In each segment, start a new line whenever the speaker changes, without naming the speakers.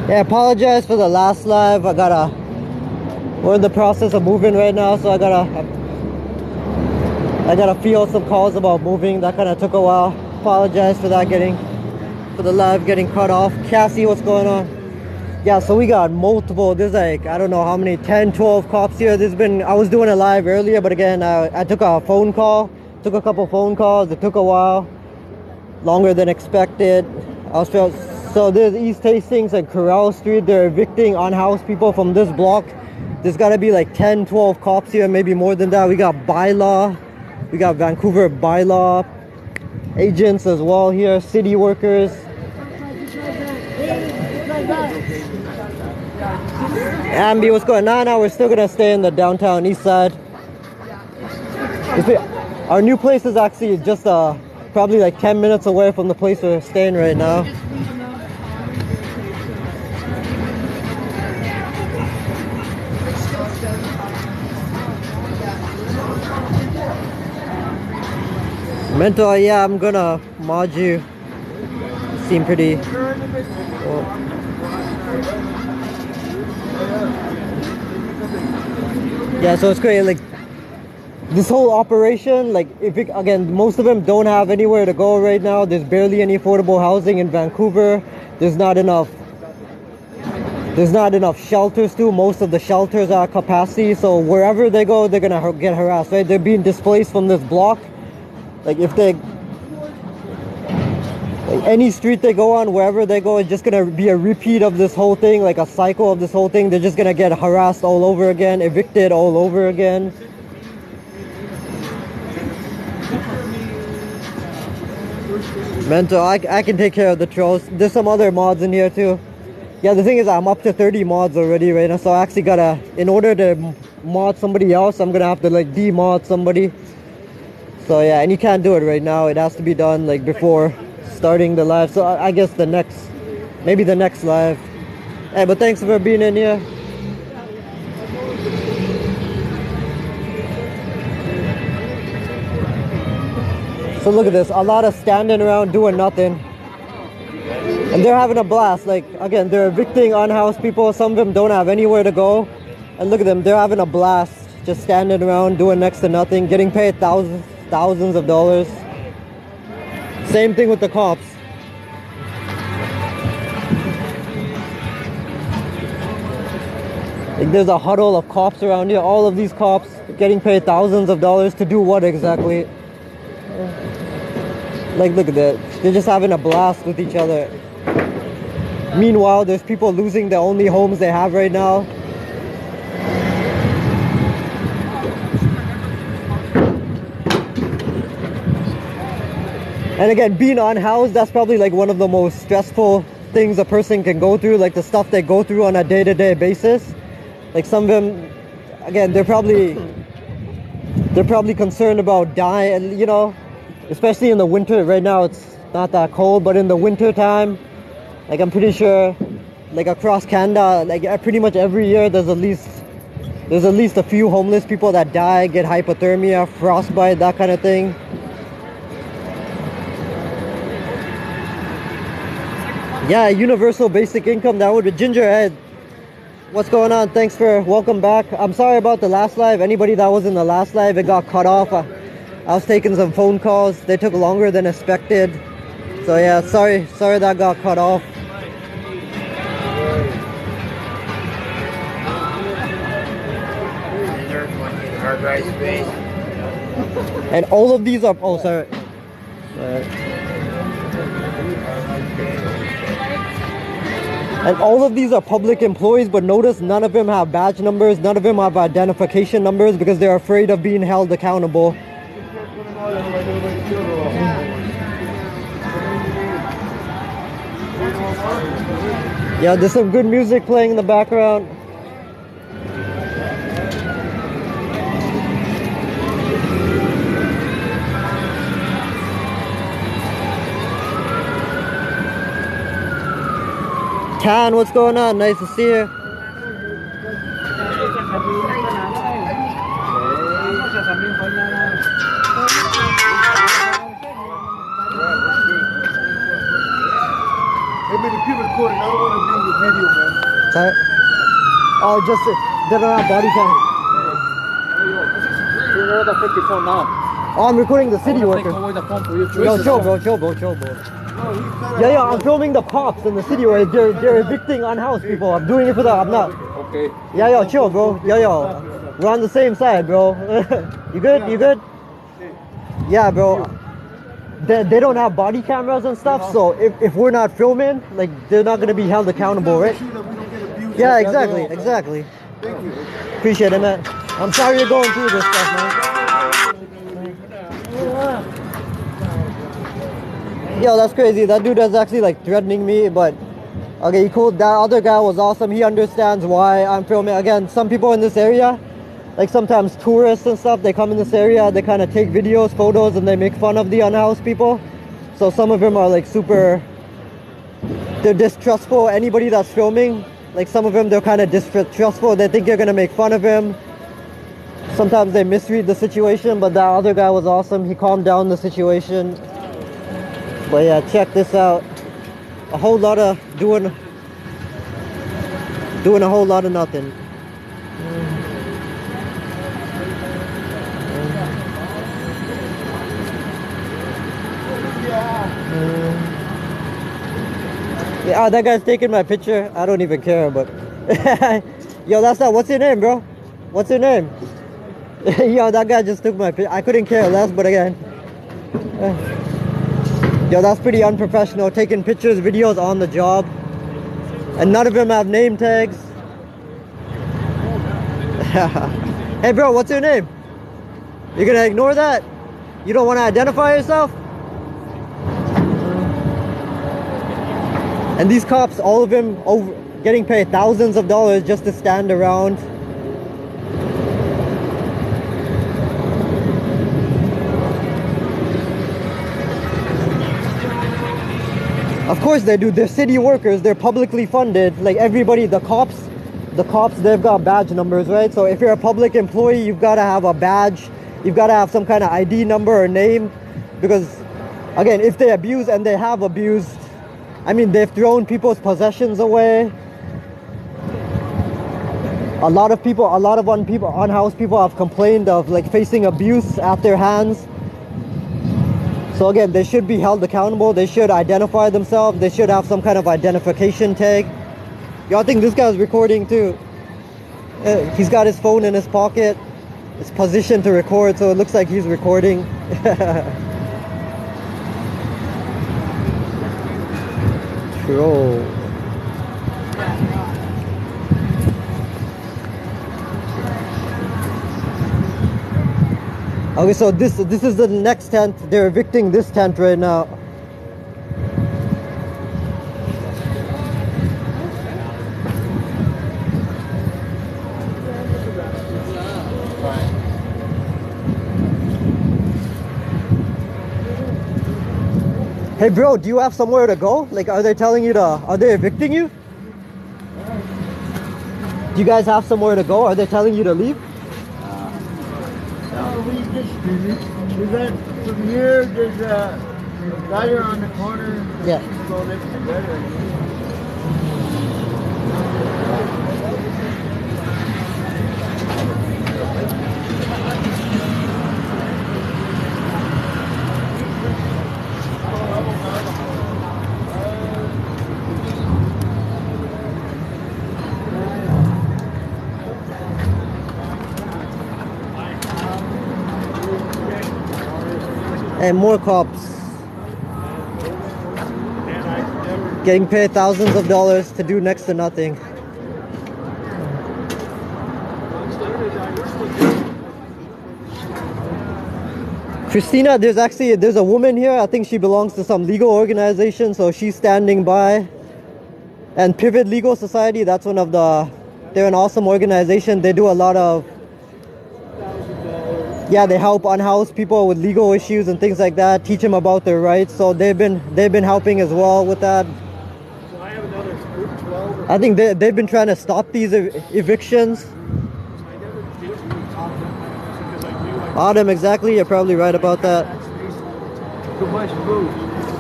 Yeah, apologize for the last live. We're in the process of moving right now, so I gotta field some calls about moving. That kind of took a while. Apologize for that, for the live getting cut off. Cassie, what's going on? Yeah, so we got multiple, there's like, I don't know how many, 10, 12 cops here. I was doing a live earlier, but again, I took a phone call, took a couple phone calls. It took a while, longer than expected. So there's East Hastings and Corral Street. They're evicting unhoused people from this block. There's gotta be like 10, 12 cops here, maybe more than that. We got bylaw, we got Vancouver bylaw agents as well here, city workers. Ambi, what's going on? Now we're still gonna stay in the downtown east side. Our new place is actually just probably like 10 minutes away from the place we're staying right now. Mentor, yeah, I'm gonna mod you. Seem pretty cool. Yeah, so it's great. Like this whole operation, like again, most of them don't have anywhere to go right now. There's barely any affordable housing in Vancouver. There's not enough shelters too. Most of the shelters are at capacity, so wherever they go, they're gonna get harassed, right? They're being displaced from this block. Like any street they go on, wherever they go, it's just gonna be a repeat of this whole thing, like a cycle of this whole thing. They're just gonna get harassed all over again, evicted all over again. Mental, I can take care of the trolls. There's some other mods in here too. Yeah, the thing is I'm up to 30 mods already right now, so I actually gotta, in order to mod somebody else, I'm gonna have to like demod somebody. So yeah, and you can't do it right now. It has to be done like before starting the live. So I guess maybe the next live. Hey, but thanks for being in here. So look at this, a lot of standing around doing nothing. And they're having a blast. Like again, they're evicting unhoused people. Some of them don't have anywhere to go. And look at them, they're having a blast. Just standing around doing next to nothing, getting paid thousands of dollars. Same thing with the cops. Like there's a huddle of cops around here. All of these cops getting paid thousands of dollars to do what exactly? Like look at that. They're just having a blast with each other. Meanwhile, there's people losing the only homes they have right now. And again, being unhoused, that's probably like one of the most stressful things a person can go through, like the stuff they go through on a day-to-day basis. Like some of them, again, they're probably concerned about dying, you know, especially in the winter. Right now it's not that cold, but in the winter time, like I'm pretty sure, like across Canada, like pretty much every year there's at least a few homeless people that die, get hypothermia, frostbite, that kind of thing. Yeah, universal basic income, that would be Gingerhead. What's going on? Thanks for welcome back. I'm sorry about the last live. Anybody that was in the last live, it got cut off. I was taking some phone calls. They took longer than expected. So yeah, sorry that got cut off. And all of these are, oh sorry. And all of these are public employees, but notice none of them have badge numbers, none of them have identification numbers because they're afraid of being held accountable. Yeah, there's some good music playing in the background. Tan, what's going on? Nice to see you.
Hey man, if you're recording, I don't want to be in the video, man.
Sorry. Oh, just they don't have body cam.
You're the 54 now.
Oh, I'm recording the city worker.
Take away the phone for you.
Yo, chill, bro. Yeah, I'm filming the cops in the city where they're evicting unhoused people. I'm doing it for I'm not.
Okay.
Yeah, chill, bro. Yo. We're on the same side, bro. You good? You good? Yeah, bro. They don't have body cameras and stuff, so if we're not filming, like, they're not gonna be held accountable, right? Yeah, exactly.
Thank you.
Appreciate it, man. I'm sorry you're going through this stuff, man. Yo, that's crazy. That dude is actually like threatening me, but okay, cool. That other guy was awesome. He understands why I'm filming. Again, some people in this area, like sometimes tourists and stuff, they come in this area, they kind of take videos, photos, and they make fun of the unhoused people. So some of them are like they're distrustful. Anybody that's filming, like some of them, they're kind of distrustful. They think you're gonna make fun of him. Sometimes they misread the situation, but that other guy was awesome. He calmed down the situation. But yeah, check this out. A whole lot of doing a whole lot of nothing. Yeah, that guy's taking my picture. I don't even care, but yo, that's not. What's your name, bro? What's your name? Yo, that guy just took my picture. I couldn't care less, but again, yo, that's pretty unprofessional. Taking pictures, videos on the job, and none of them have name tags. Hey, bro, what's your name? You're gonna ignore that? You don't want to identify yourself? And these cops, all of them getting paid thousands of dollars just to stand around. Of course they do. They're city workers. They're publicly funded. Like everybody, the cops, they've got badge numbers, right? So if you're a public employee, you've got to have a badge. You've got to have some kind of ID number or name. Because, again, if they abuse, and they have abused, I mean, they've thrown people's possessions away. A lot of unhoused people have complained of like facing abuse at their hands. So again, they should be held accountable. They should identify themselves. They should have some kind of identification tag. Yo, I think this guy's recording too. He's got his phone in his pocket. It's positioned to record, so it looks like he's recording. Troll. Okay, so this is the next tent. They're evicting this tent right now. Hey bro, do you have somewhere to go? Like, are they evicting you? Do you guys have somewhere to go? Are they telling you to leave?
No, we just we got from here. There's a fire on the corner.
Yeah.
Go next together.
And more cops getting paid thousands of dollars to do next to nothing. Christina, there's a woman here. I think she belongs to some legal organization, so she's standing by. And Pivot Legal Society, they're an awesome organization. They do a lot of, they help unhoused people with legal issues and things like that, teach them about their rights. So they've been helping as well with that.
So I have another group 12.
I think they've been trying to stop these evictions. Autumn, exactly. You're probably right about that.
Too much food.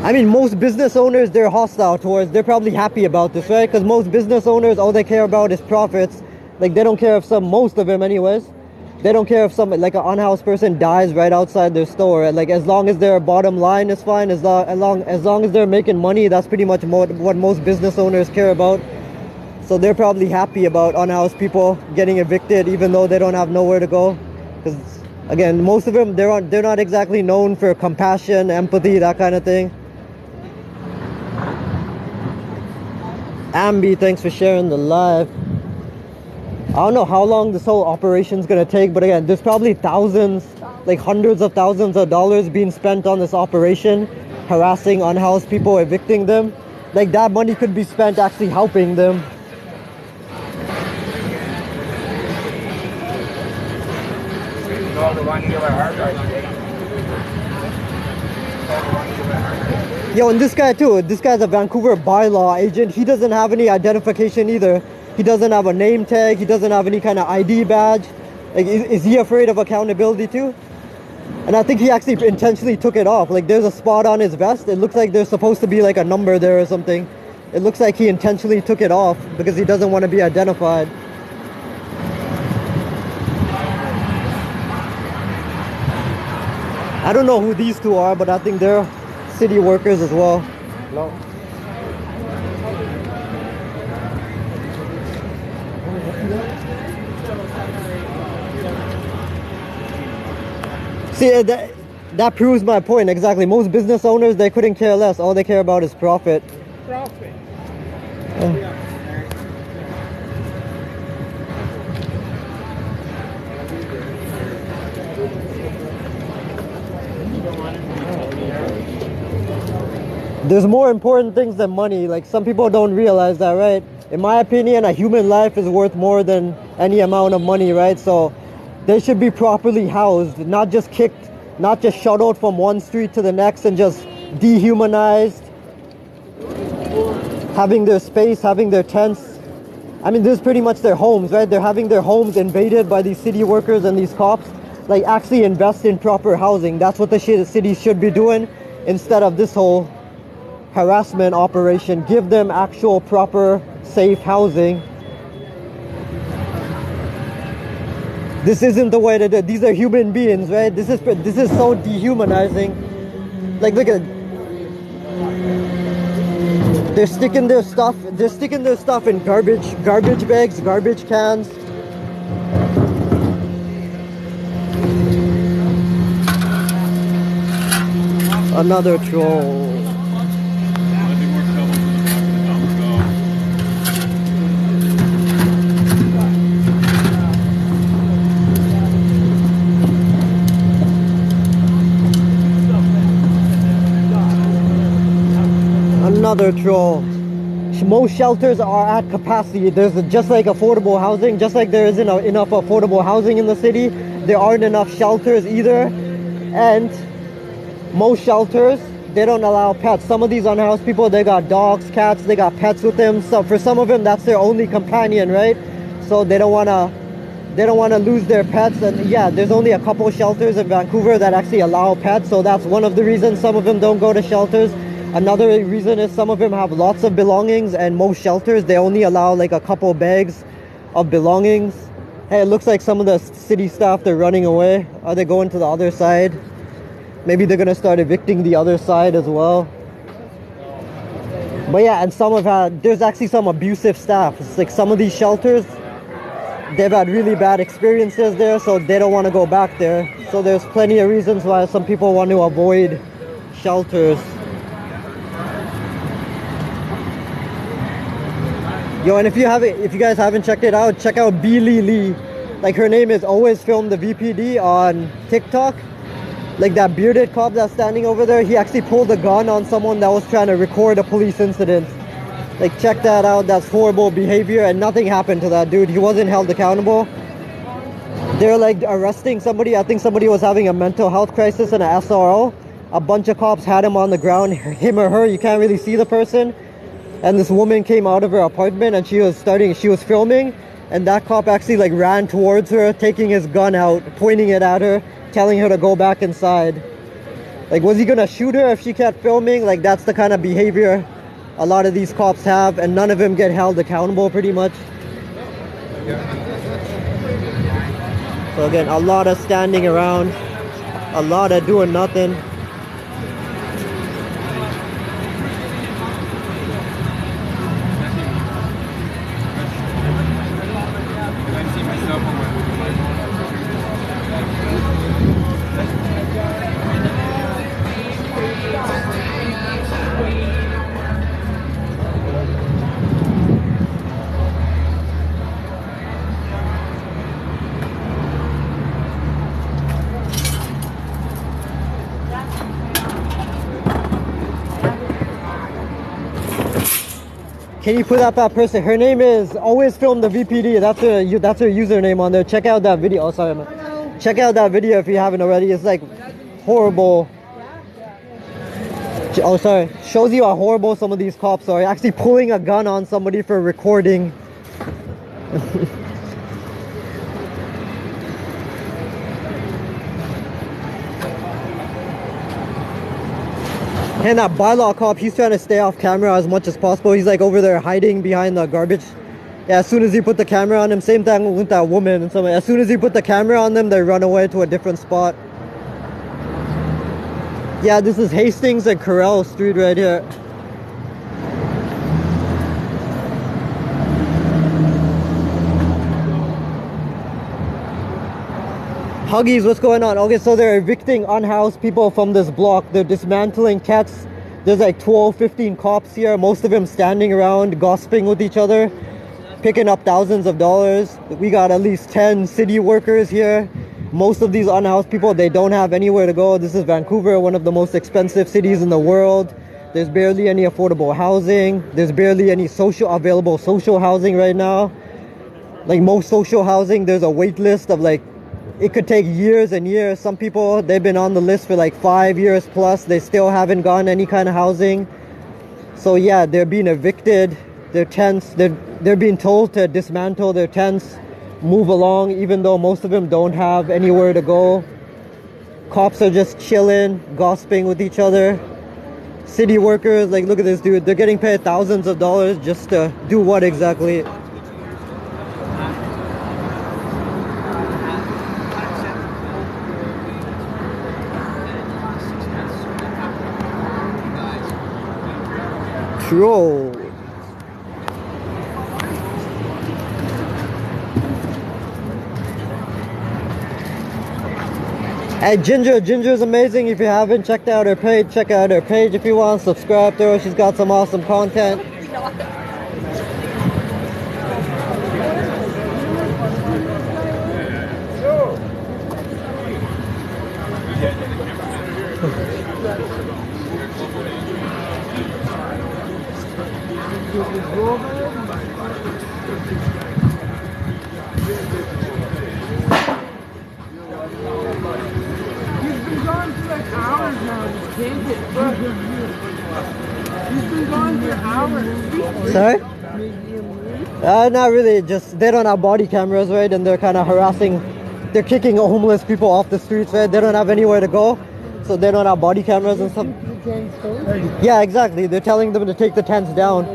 I mean, most business owners, they're hostile towards, they're probably happy about this, right? Because most business owners, all they care about is profits. Like, they don't care if most of them anyways, they don't care if like an unhoused person dies right outside their store. Like, as long as their bottom line is fine, as long as they're making money, that's pretty much what most business owners care about. So they're probably happy about unhoused people getting evicted, even though they don't have nowhere to go. Because again, most of them, they're not exactly known for compassion, empathy, that kind of thing. Ambi, thanks for sharing the live. I don't know how long this whole operation's gonna take, but again, there's probably thousands, like hundreds of thousands of dollars being spent on this operation, harassing unhoused people, evicting them. Like, that money could be spent actually helping them. Yo, and this guy too, this guy's a Vancouver bylaw agent. He doesn't have any identification either. He doesn't have a name tag. He doesn't have any kind of ID badge. Like, is he afraid of accountability too? And I think he actually intentionally took it off. Like, there's a spot on his vest. It looks like there's supposed to be like a number there or something. It looks like he intentionally took it off because he doesn't want to be identified. I don't know who these two are, but I think they're city workers as well.
Hello.
See, that proves my point exactly. Most business owners, they couldn't care less. All they care about is profit.
Profit.
There's more important things than money. Like, some people don't realize that, right? In my opinion, a human life is worth more than any amount of money, right? So they should be properly housed, not just kicked, not just shuttled from one street to the next and just dehumanized, having their space, having their tents. I mean, this is pretty much their homes, right? They're having their homes invaded by these city workers and these cops. Like, actually invest in proper housing. That's what the city should be doing instead of this whole harassment operation. Give them actual, proper, safe housing. This isn't the way to do it. These are human beings, right? This is so dehumanizing. Like, look at it. They're sticking their stuff in garbage bags, garbage cans. Another troll. Another troll. Most shelters are at capacity. There's just like affordable housing, just like there isn't enough affordable housing in the city, there aren't enough shelters either. And most shelters, they don't allow pets. Some of these unhoused people, they got dogs, cats, they got pets with them. So for some of them, that's their only companion, right? So they don't want to lose their pets. And yeah, there's only a couple shelters in Vancouver that actually allow pets, so that's one of the reasons some of them don't go to shelters. Another reason is some of them have lots of belongings, and most shelters, they only allow like a couple bags of belongings. Hey, it looks like some of the city staff, they're running away. Are they going to the other side? Maybe they're gonna start evicting the other side as well. But yeah, and there's actually some abusive staff. It's like some of these shelters, they've had really bad experiences there, so they don't want to go back there. So there's plenty of reasons why some people want to avoid shelters. Yo, and if you guys haven't checked it out, check out Beely Lee. Like, her name is Always Film the VPD on TikTok. Like, that bearded cop that's standing over there, he actually pulled a gun on someone that was trying to record a police incident. Like, check that out. That's horrible behavior, and nothing happened to that dude. He wasn't held accountable. They're like arresting somebody. I think somebody was having a mental health crisis in an SRO. A bunch of cops had him on the ground, him or her, you can't really see the person. And this woman came out of her apartment and she was filming, and that cop actually like ran towards her, taking his gun out, pointing it at her, telling her to go back inside. Like, was he gonna shoot her if she kept filming? Like, that's the kind of behavior a lot of these cops have, and none of them get held accountable pretty much. So again, a lot of standing around, a lot of doing nothing. Can you put up that person? Her name is always film the VPD. That's her username on there. Check out that video. Oh, sorry, man. Check out that video if you haven't already. It's like horrible. Oh, sorry. Shows you how horrible some of these cops are. Actually pulling a gun on somebody for recording. And that bylaw cop, he's trying to stay off camera as much as possible. He's like over there hiding behind the garbage. Yeah, as soon as you put the camera on him, same thing with that woman and something. As soon as you put the camera on them, they run away to a different spot. Yeah, this is Hastings and Corral Street right here. Huggies, what's going on? Okay, so they're evicting unhoused people from this block. They're dismantling cats. There's like 12, 15 cops here. Most of them standing around, gossiping with each other, picking up thousands of dollars. We got at least 10 city workers here. Most of these unhoused people, they don't have anywhere to go. This is Vancouver, one of the most expensive cities in the world. There's barely any affordable housing. There's barely any available social housing right now. Like most social housing, there's a wait list of like, it could take years and years. Some people, they've been on the list for like 5 years plus. They still haven't gotten any kind of housing. So yeah, they're being evicted. Their tents, they're being told to dismantle their tents, move along, even though most of them don't have anywhere to go. Cops are just chilling, gossiping with each other. City workers, like look at this dude. They're getting paid thousands of dollars just to do what exactly? Troll. Hey, Ginger's amazing. If you haven't checked out her page, check out her page if you want. Subscribe to her. She's got some awesome content. Sorry? Not really. Just they don't have body cameras, right? And they're kind of harassing. They're kicking homeless people off the streets, right? They don't have anywhere to go, so they don't have body cameras and stuff. Yeah, exactly. They're telling them to take the tents down.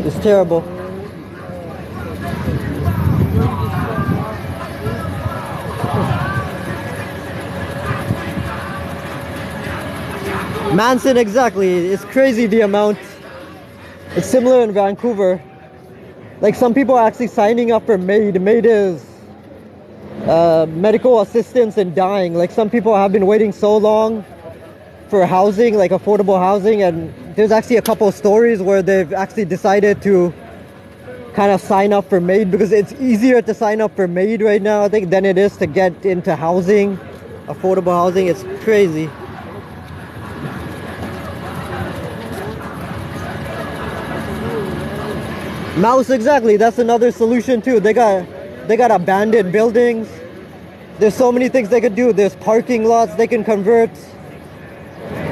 It's terrible. Manson, exactly. It's crazy the amount. It's similar in Vancouver. Like some people are actually signing up for MAID. MAID is medical assistance in dying. Like some people have been waiting so long for housing, like affordable housing, and there's actually a couple of stories where they've actually decided to kind of sign up for MAID because it's easier to sign up for MAID right now, I think, than it is to get into housing, affordable housing. It's crazy. Mouse, exactly. That's another solution too. They got abandoned buildings. There's so many things they could do. There's parking lots they can convert.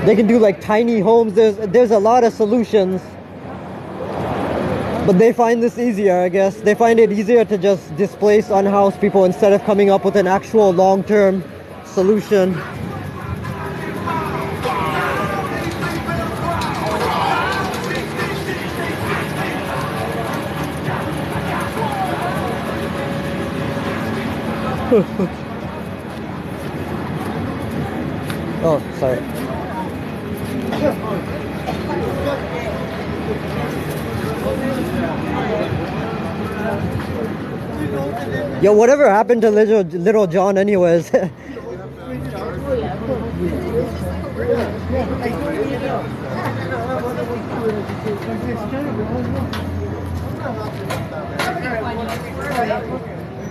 They can do like tiny homes. There's a lot of solutions. But they find this easier, I guess. They find it easier to just displace unhoused people instead of coming up with an actual long-term solution. Oh, sorry. Yo, whatever happened to little John anyways?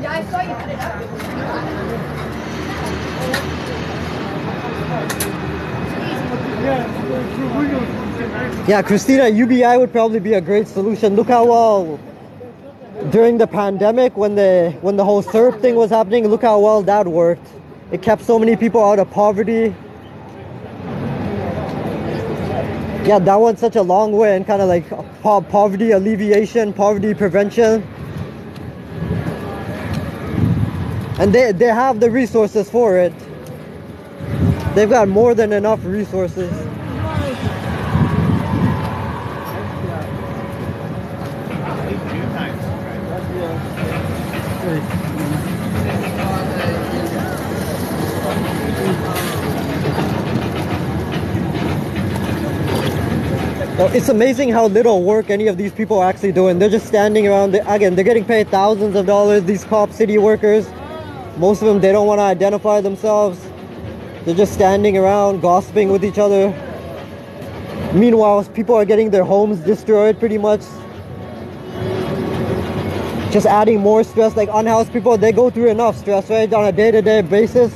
Yeah, I saw you put it up.
Yeah, Christina, UBI would probably be a great solution. Look how well during the pandemic when the whole SERP thing was happening, look how well that worked. It kept so many people out of poverty. Yeah, that went such a long way in kind of like poverty alleviation, poverty prevention. And they have the resources for it. They've got more than enough resources. It's amazing how little work any of these people are actually doing. They're just standing around. Again, they're getting paid thousands of dollars, these cop city workers. Most of them, they don't want to identify themselves. They're just standing around, gossiping with each other. Meanwhile, people are getting their homes destroyed pretty much. Just adding more stress. Like unhoused people, they go through enough stress, right? On a day-to-day basis.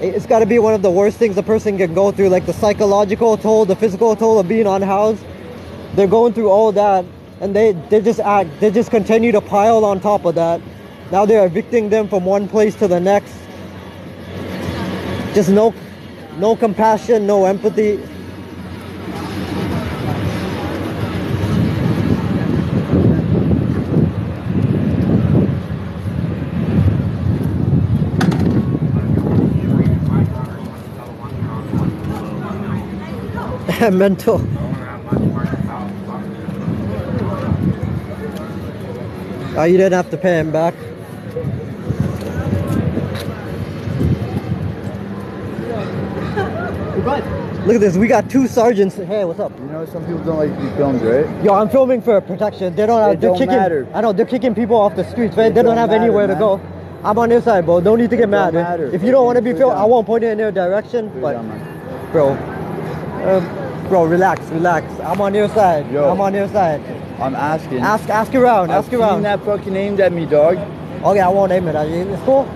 It's got to be one of the worst things a person can go through, like the psychological toll, the physical toll of being unhoused. They're going through all that, and they just continue to pile on top of that. Now they're evicting them from one place to the next. Just no compassion, no empathy. Mental. Oh, you didn't have to pay him back. Look at this, we got two sergeants. Hey, what's up?
You know, some people don't like to be filmed, right?
Yo, I'm filming for protection. They don't have,
It don't matter.
I know, they're kicking people off the streets, right?
It
They don't
don't
have
matter,
anywhere to
man.
go. I'm on their side, bro. Don't need to get mad.
don't matter.
If you don't want to be
Put it
filmed, I
down.
won't point it in their direction.
Put it
But,
down, man.
bro, relax. I'm on your side.
Yo.
I'm on your side.
I'm asking.
Ask around.
I've
Ask around.
seen that fucking aimed at me, dog.
Okay, I won't aim it at you. It's cool.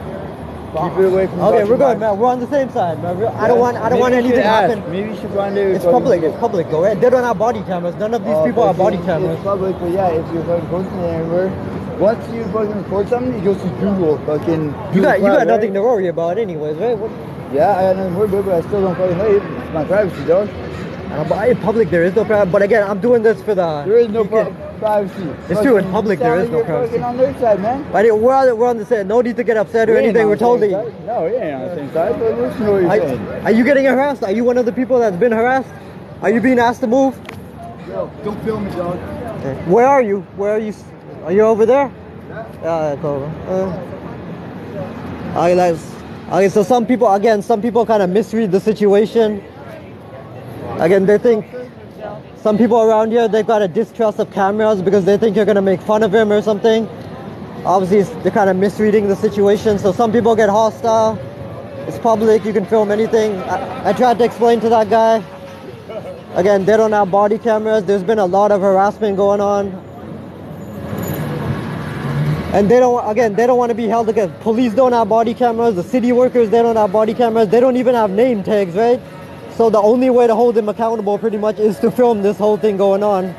Keep it away from
Okay,
fucking
we're good,
mine.
man. We're on the same side, man. I don't want
Maybe you
anything
should
to
ask.
happen.
Maybe you should find out.
It's public. It's public, though, right? They don't have body cameras. None of these people have body cameras.
It's public, but yeah, if you're fucking posting it everywhere, once you fucking record something, it goes to Google. Fucking.
You got
Cloud,
nothing
right?
to worry about, anyways, right?
Yeah, I got nothing to worry about, but I still don't fucking like it. It's my privacy, dog.
But in public, there is no privacy. But again, I'm doing this for the.
There is no
you can-
privacy.
It's true, in
Fucking-
public
you
there
sound
is no
like you're
privacy.
fucking on their side, man.
But we're on the same. No need to get upset or
We ain't
anything.
on
We're
the same
totally.
side. No, we ain't on the same side, but listen to what you're saying.
Are you getting harassed? Are you one of the people that's been harassed? Are you being asked to move?
Yo, don't film me, dog.
Where are you? Where are you? Are you over there? Yeah, that's over. Okay, so some people kind of misread the situation. Again, they think some people around here, they've got a distrust of cameras because they think you're gonna make fun of him or something. Obviously, they're kind of misreading the situation. So some people get hostile. It's public, you can film anything. I tried to explain to that guy. Again, they don't have body cameras. There's been a lot of harassment going on. And they don't want to be held against. Police don't have body cameras. The city workers, they don't have body cameras. They don't even have name tags, right? So the only way to hold them accountable pretty much is to film this whole thing going on.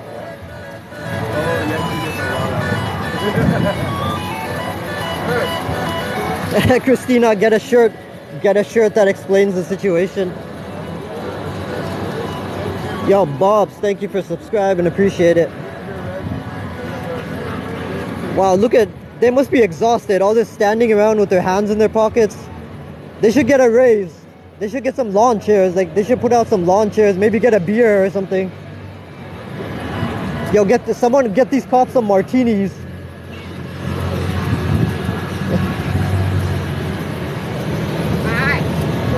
Christina, get a shirt that explains the situation. Yo, Bobs, thank you for subscribing, appreciate it. Wow, they must be exhausted, all this standing around with their hands in their pockets. They should get a raise. They should get some lawn chairs, like they should put out some lawn chairs, maybe get a beer or something. Yo, someone get these cops some martinis.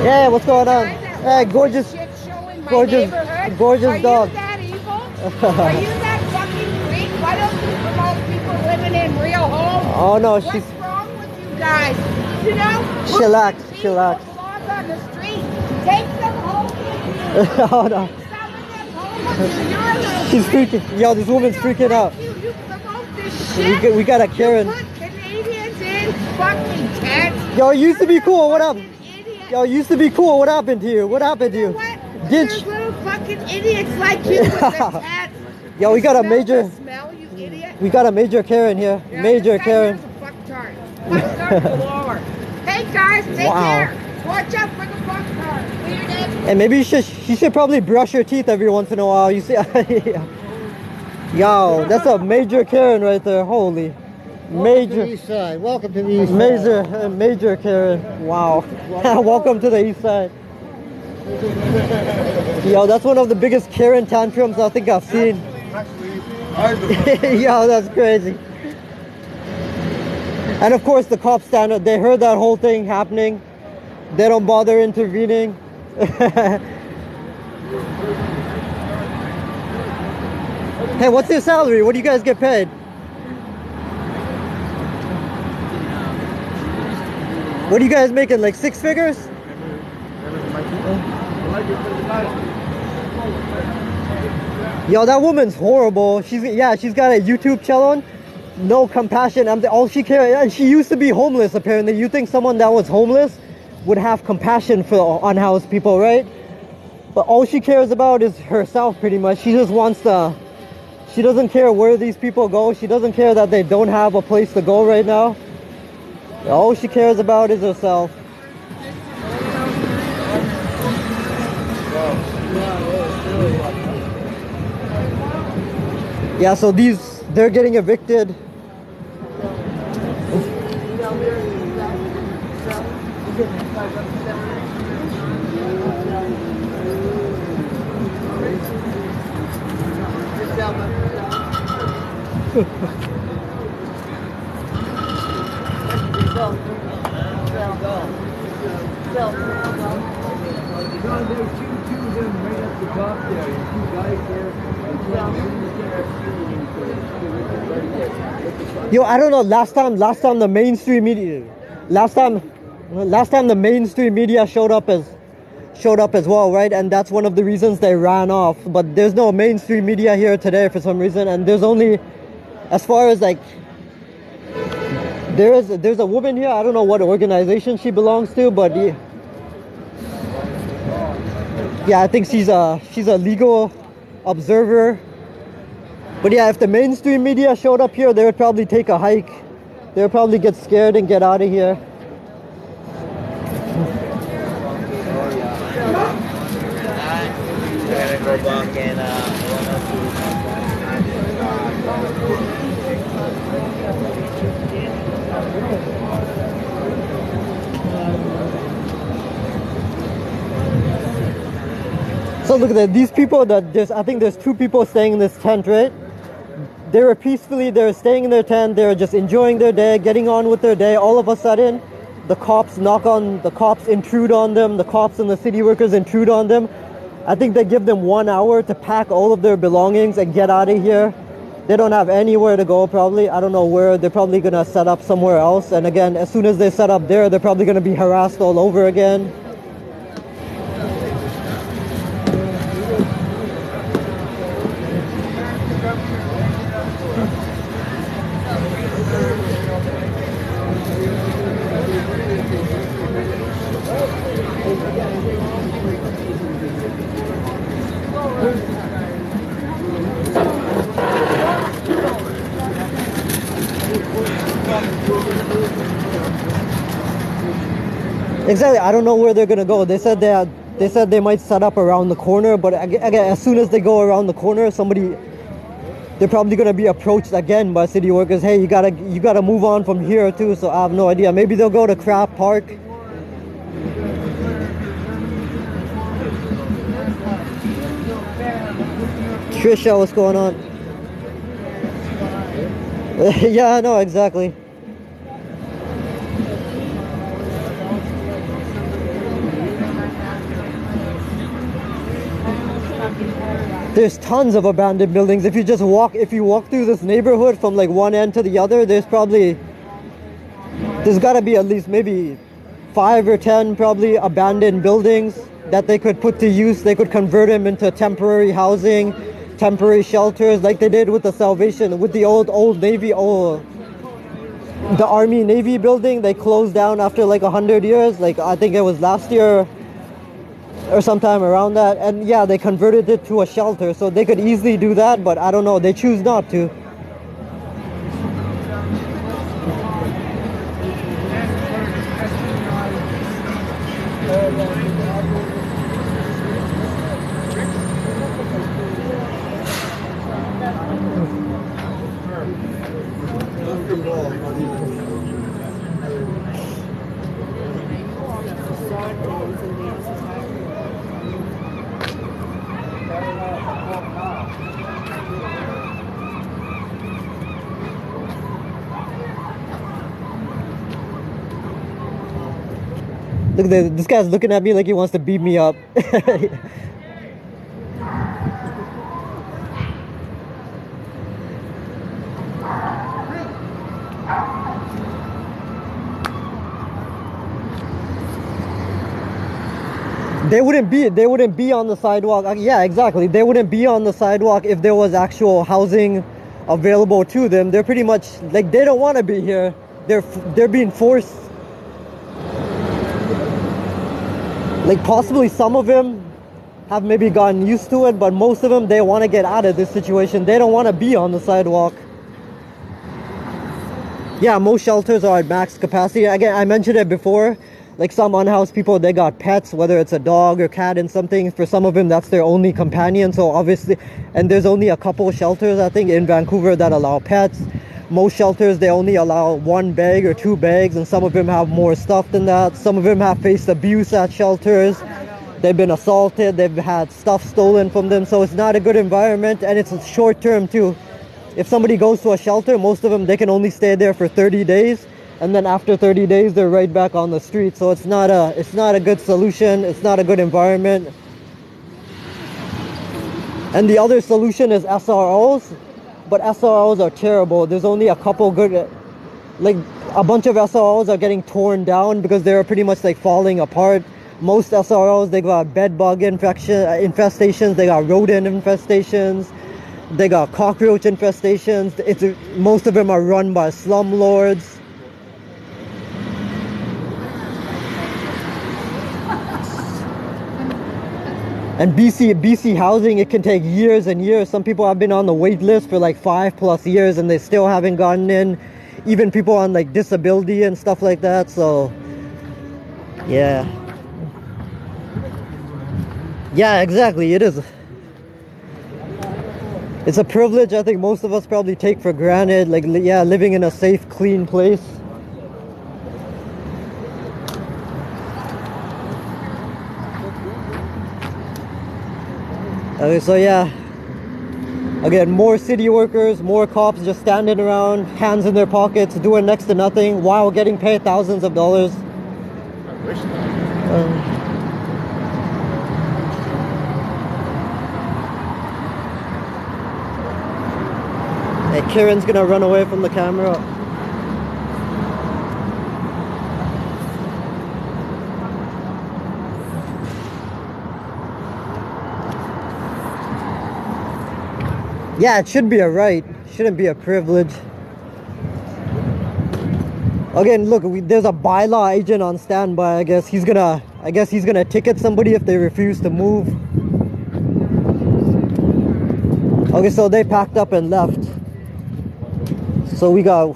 Yeah, what's going on? Hey, gorgeous,
Shit show in my
gorgeous,
neighborhood?
gorgeous dog.
Are you that evil? Are you that fucking freak? Why don't you promote people living in real homes?
Oh no,
What's
she's
wrong with you guys? You know?
chillax,
See
chillax.
those laws on the street. Take them home with you.
Oh no,
Take some of them home with you. You're a little
she's
freak.
freaking. Yo, this woman's
We don't
freaking out.
like you. You promote this
We
shit.
we got a Karen.
You put Canadians in fucking tents.
Yo, it used to be
You're a
cool. What up?
fucking idiot.
Yo, it used to be cool. What happened to you? What happened to
You know
you?
what?
Did
There's
you-
little fucking idiots like you with the tats.
Yo, we got a
Smell
major,
the smell, you idiot.
we got a major Karen here.
Yeah,
Major
this guy
Karen.
here's a fucktard. Fucktard galore. Hey guys, take
Wow.
care. Watch out for the fucktard. Weird.
And maybe she should probably brush her teeth every once in a while. You see? Yo, that's a major Karen right there. Holy.
Welcome to the
Major.
east side. Welcome to the east side.
Major Karen. Wow. Welcome to the east side. Yo, that's one of the biggest Karen tantrums I think I've seen. Yo, that's crazy. And of course the cops stand up. They heard that whole thing happening. They don't bother intervening. Hey, what's your salary? What do you guys get paid? What are you guys making? Like 6 figures? Yo, that woman's horrible. She's got a YouTube channel. No compassion. All she cares. And she used to be homeless. Apparently, you think someone that was homeless would have compassion for unhoused people, right? But all she cares about is herself, pretty much. She just wants to. She doesn't care where these people go. She doesn't care that they don't have a place to go right now. All she cares about is herself. Yeah, so they're getting evicted. Yo, I don't know. Last time the mainstream media, last time the mainstream media showed up as well, right? And that's one of the reasons they ran off. But there's no mainstream media here today for some reason, and there's only, as far as like, there's a woman here. I don't know what organization she belongs to, but yeah, I think she's a legal observer. But yeah, if the mainstream media showed up here, they would probably take a hike. They would probably get scared and get out of here. So look at that. These people I think there's 2 people staying in this tent, right? They're staying in their tent, they're just enjoying their day, getting on with their day. All of a sudden, the cops intrude on them, the cops and the city workers intrude on them. I think they give them 1 hour to pack all of their belongings and get out of here. They don't have anywhere to go probably. I don't know where. They're probably gonna set up somewhere else. And again, as soon as they set up there, they're probably gonna be harassed all over again. Exactly. I don't know where they're gonna go. They said they might set up around the corner, but again, as soon as they go around the corner, they're probably gonna be approached again by city workers. Hey, you gotta move on from here too. So I have no idea. Maybe they'll go to Craft Park. Trisha, what's going on? Yeah, I know exactly. There's tons of abandoned buildings. If you walk through this neighborhood from like one end to the other, there's got to be at least maybe 5 or 10 probably abandoned buildings that they could put to use. They could convert them into temporary housing, temporary shelters, like they did with the Salvation, with the old Navy, the Army Navy building. They closed down after like 100 years. Like I think it was last year or sometime around that. And yeah, they converted it to a shelter. So they could easily do that, but I don't know. They choose not to. Look, this guy's looking at me like he wants to beat me up. They wouldn't be on the sidewalk. Yeah, exactly. They wouldn't be on the sidewalk if there was actual housing available to them. They're pretty much like, they don't want to be here. They're being forced. Like possibly some of them have maybe gotten used to it, but most of them, they want to get out of this situation. They don't want to be on the sidewalk. Yeah, most shelters are at max capacity. Again, I mentioned it before. Like some unhoused people, they got pets, whether it's a dog or cat and something. For some of them, that's their only companion. So obviously, and there's only a couple shelters, I think, in Vancouver that allow pets. Most shelters, they only allow 1 bag or 2 bags, and some of them have more stuff than that. Some of them have faced abuse at shelters. They've been assaulted. They've had stuff stolen from them. So it's not a good environment, and it's short term too. If somebody goes to a shelter, most of them, they can only stay there for 30 days. And then after 30 days, they're right back on the street. So it's not a good solution. It's not a good environment. And the other solution is SROs. But SROs are terrible. There's only a couple good, like a bunch of SROs are getting torn down because they're pretty much like falling apart. Most SROs, they got bed bug infestations, they got rodent infestations, they got cockroach infestations. Most of them are run by slumlords. And BC housing, it can take years and years. Some people have been on the wait list for like 5+ years and they still haven't gotten in. Even people on like disability and stuff like that. So yeah. Yeah, exactly. It is. It's a privilege I think most of us probably take for granted. Like, yeah, living in a safe, clean place. Okay, so yeah, again, more city workers, more cops just standing around, hands in their pockets, doing next to nothing while getting paid thousands of dollars. Hey, Kieran's gonna run away from the camera. Yeah, it should be a right. Shouldn't be a privilege. Again, look, there's a bylaw agent on standby. I guess he's gonna ticket somebody if they refuse to move. Okay, so they packed up and left. So we got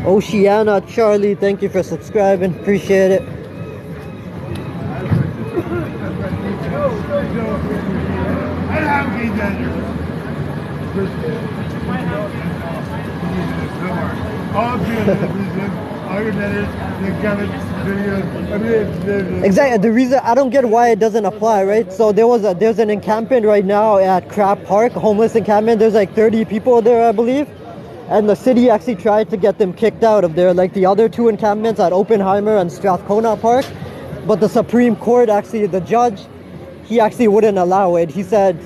Oceana Charlie, thank you for subscribing. Appreciate it. Exactly. The reason I don't get why it doesn't apply, right? So there's an encampment right now at Crab Park, homeless encampment. There's like 30 people there, I believe, and the city actually tried to get them kicked out of there. Like the other 2 encampments at Oppenheimer and Strathcona Park, but the Supreme Court actually, the judge, he actually wouldn't allow it. He said,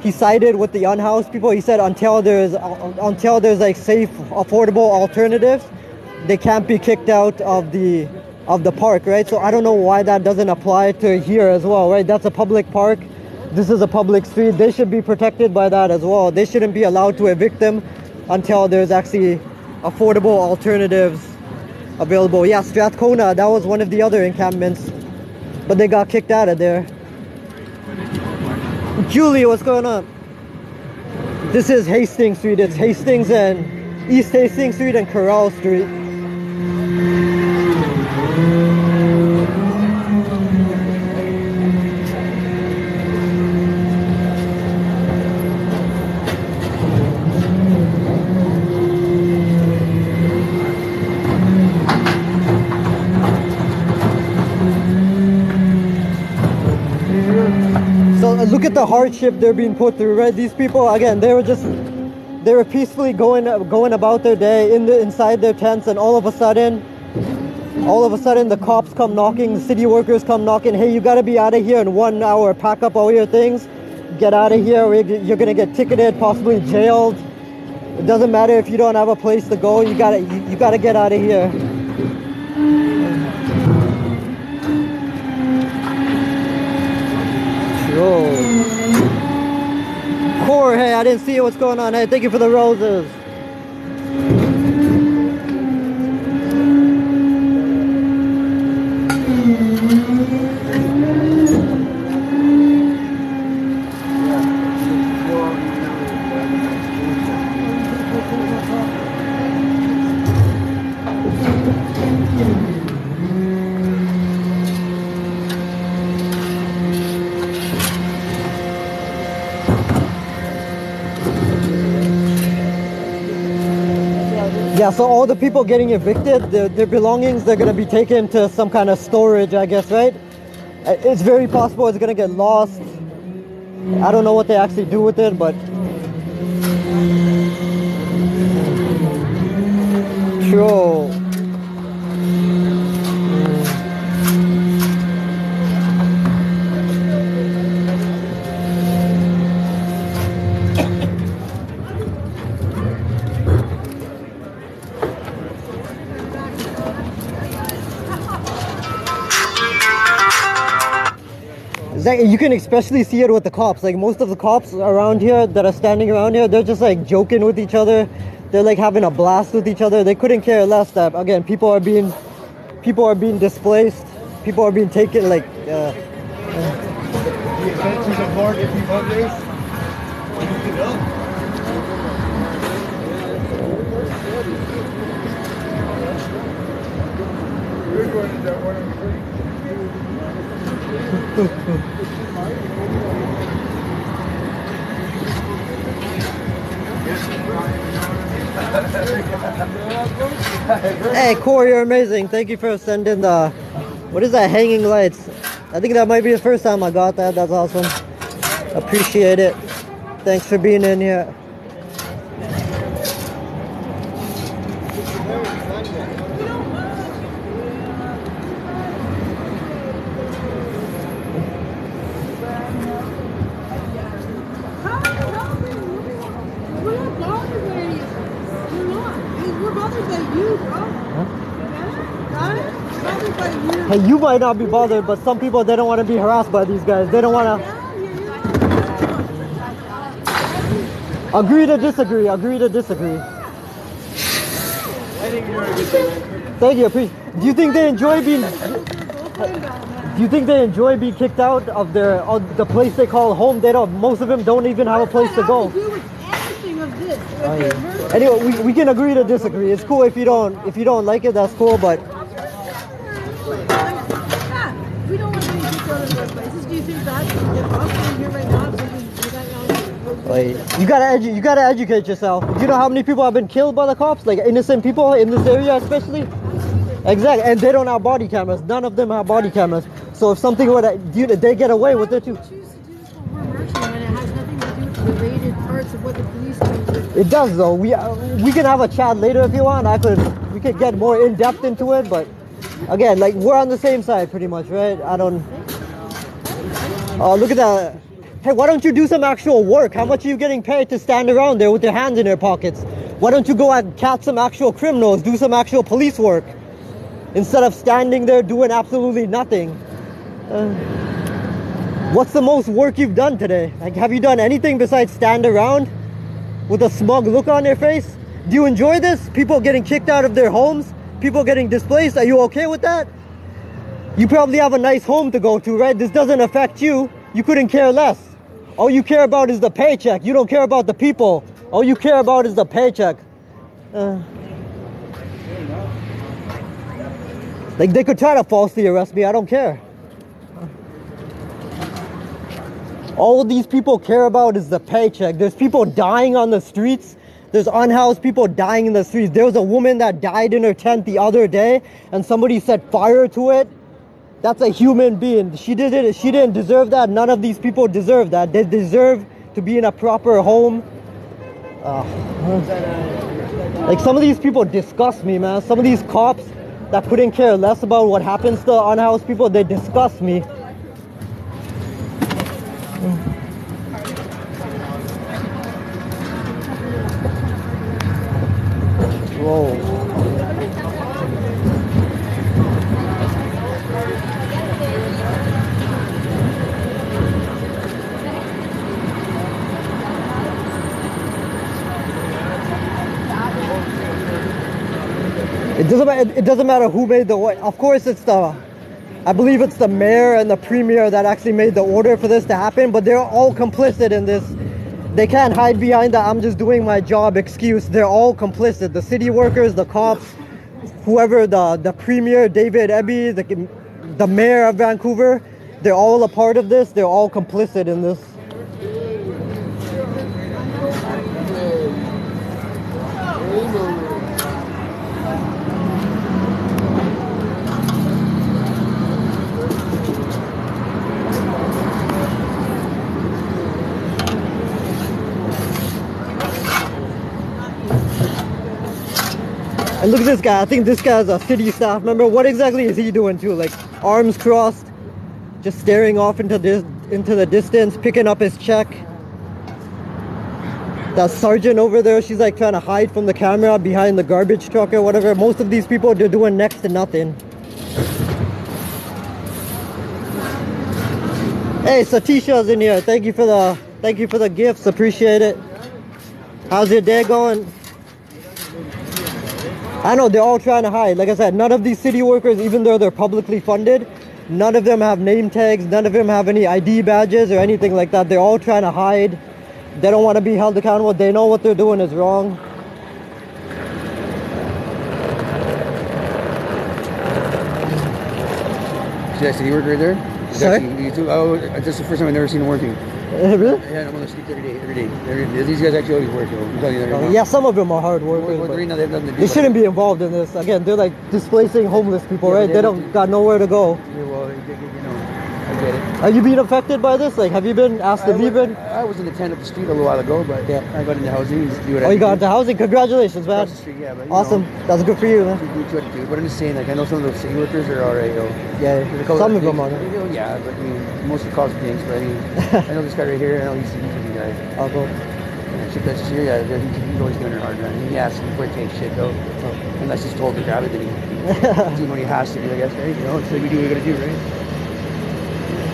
he sided with the unhoused people. He said until there's like safe, affordable alternatives, they can't be kicked out of the park, right? So I don't know why that doesn't apply to here as well, right? That's a public park. This is a public street. They should be protected by that as well. They shouldn't be allowed to evict them until there's actually affordable alternatives available. Yeah, Strathcona, that was one of the other encampments, but they got kicked out of there. Julie, what's going on? This is Hastings Street. It's Hastings and East Hastings Street and Corral Street. Look at the hardship they're being put through, right? These people, again, they were peacefully going about their day inside their tents, and all of a sudden the cops come knocking, the city workers come knocking. Hey, you got to be out of here in 1 hour. Pack up all your things, get out of here. You're gonna get ticketed, possibly jailed. It doesn't matter if you don't have a place to go. You gotta get out of here. Core, hey, I didn't see what's going on. Hey, thank you for the roses. Yeah, so all the people getting evicted, their belongings, they're going to be taken to some kind of storage, I guess, right? It's very possible it's going to get lost. I don't know what they actually do with it, but... True. You can especially see it with the cops. Like most of the cops around here that are standing around here, they're just like joking with each other. They're like having a blast with each other. They couldn't care less that, again, people are being displaced. People are being taken like. Hey, Corey, you're amazing. Thank you for sending the, what is that, hanging lights? I think that might be the first time I got that. That's awesome. Appreciate it. Thanks for being in here. Hey, you might not be bothered, but some people, they don't want to be harassed by these guys. They don't want to... Agree to disagree. Agree to disagree. Thank you. Do you think they enjoy being... Do you think they enjoy being kicked out of the place they call home? They don't. Most of them don't even have a place to go. Anyway, we can agree to disagree. It's cool if you don't like it. That's cool, but...
We don't want to be kicked out of those places. Do you think that if us here right now,
you gotta educate yourself. Do you know how many people have been killed by the cops? Like innocent people in this area, especially. Exactly, and they don't have body cameras. None of them have body cameras. So if something were to, they get away with it too.
Choose to do this when we're marching, when it has nothing to do with the rated parts of what the police do.
It does though. We can have a chat later if you want. We could get more in depth into it, but. Again, like we're on the same side pretty much, right? I don't. Oh, look at that. Hey, why don't you do some actual work? How much are you getting paid to stand around there with your hands in your pockets? Why don't you go and catch some actual criminals, do some actual police work, instead of standing there doing absolutely nothing? What's the most work you've done today? Like, have you done anything besides stand around with a smug look on your face? Do you enjoy this? People getting kicked out of their homes? People getting displaced? Are you okay with that? You probably have a nice home to go to, right? This doesn't affect you. You couldn't care less. All you care about is the paycheck. You don't care about the people. All you care about is the paycheck. Like, they could try to falsely arrest me. I don't care. All these people care about is the paycheck. There's people dying on the streets. There's unhoused people dying in the streets. There was a woman that died in her tent the other day, and somebody set fire to it. That's a human being. She didn't deserve that. None of these people deserve that. They deserve to be in a proper home. Like, some of these people disgust me, man. Some of these cops that couldn't care less about what happens to unhoused people, they disgust me. Whoa. It doesn't matter who made the order. Of course, I believe it's the mayor and the premier that actually made the order for this to happen, but they're all complicit in this. They can't hide behind that "I'm just doing my job" excuse. They're all complicit. The city workers, the cops, whoever, the premier, David Eby, the mayor of Vancouver, they're all a part of this. They're all complicit in this. And look at this guy. I think this guy's a city staff member. What exactly is he doing too? Like, arms crossed, just staring off into the distance, picking up his check. That sergeant over there, she's like trying to hide from the camera behind the garbage truck or whatever. Most of these people, they're doing next to nothing. Hey, Satisha's in here. Thank you for the gifts. Appreciate it. How's your day going? I know they're all trying to hide. Like I said, none of these city workers, even though they're publicly funded, none of them have name tags, none of them have any ID badges or anything like that. They're all trying to hide. They don't want to be held accountable. They know what they're doing is wrong.
See that city worker right there?
Sorry?
Oh, that's the first time I've never seen him working.
Really?
Yeah, I'm on the street every day. These guys actually always work, though. I'm telling you that right now.
Yeah, some of them are hard workers.
Well, right now they have nothing to do.
They shouldn't be involved in this. Again, they're like displacing homeless people,
Yeah,
right? They don't got nowhere to go.
Yeah, well, you know, I get it.
Are you being affected by this? Like, have you been asked to leave it?
I was in the tent up the street a little while ago, but
Yeah.
I got into housing.
Oh, you got into housing? Congratulations, man.
Across the street, yeah, but,
Awesome. That's good for you, man.
You do what you do. But I'm just saying, like, I know some of those city workers are alright, you know.
Yeah, some of them are.
Yeah, but I mean, most of the cops are things, but I mean, I know this guy right here, I know he's a good guy.
I'll go.
Yeah, shit, that's here, yeah, he's always doing it hard, man. He asks me before he takes shit, though. Unless he's told to grab it, then he's doing what he has to do, I guess, right? You know, so we do what we gotta do, right?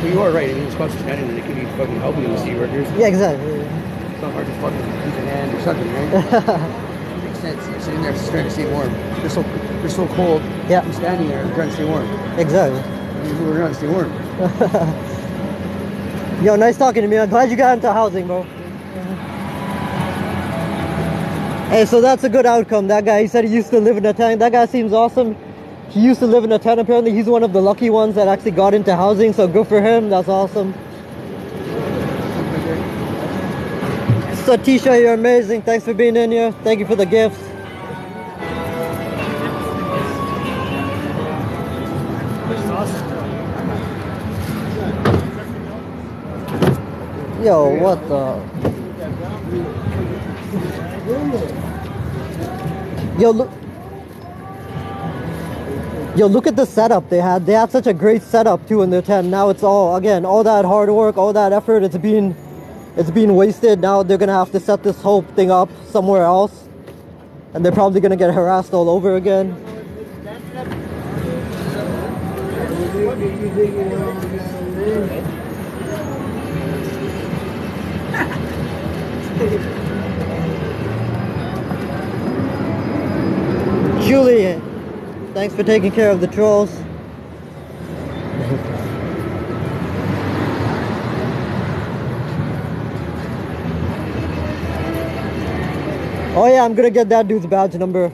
But you are right, I mean, those cops are standing there, they could be fucking helping those city workers.
Yeah, exactly.
It's not hard to fucking use a hand or something, right? Makes sense. You're sitting there just trying to stay warm. They're so cold.
Yeah.
I'm standing there, I'm trying to stay warm.
Exactly.
We're trying to stay warm.
Yo, nice talking to me. I'm glad you got into housing, bro. Hey, so that's a good outcome. That guy, he said he used to live in a tent. That guy seems awesome. He used to live in a tent, apparently. He's one of the lucky ones that actually got into housing, so good for him. That's awesome. Satisha, you're amazing. Thanks for being in here. Thank you for the gifts. Yo, what the? Yo, look. Yo, look at the setup they had. They had such a great setup too in their tent. Now it's all, again, all that hard work, all that effort, it's being wasted. Now they're gonna have to set this whole thing up somewhere else, and they're probably gonna get harassed all over again.
What did you think you were on
Julie, thanks for taking care of the trolls. Oh yeah, I'm gonna get that dude's badge number.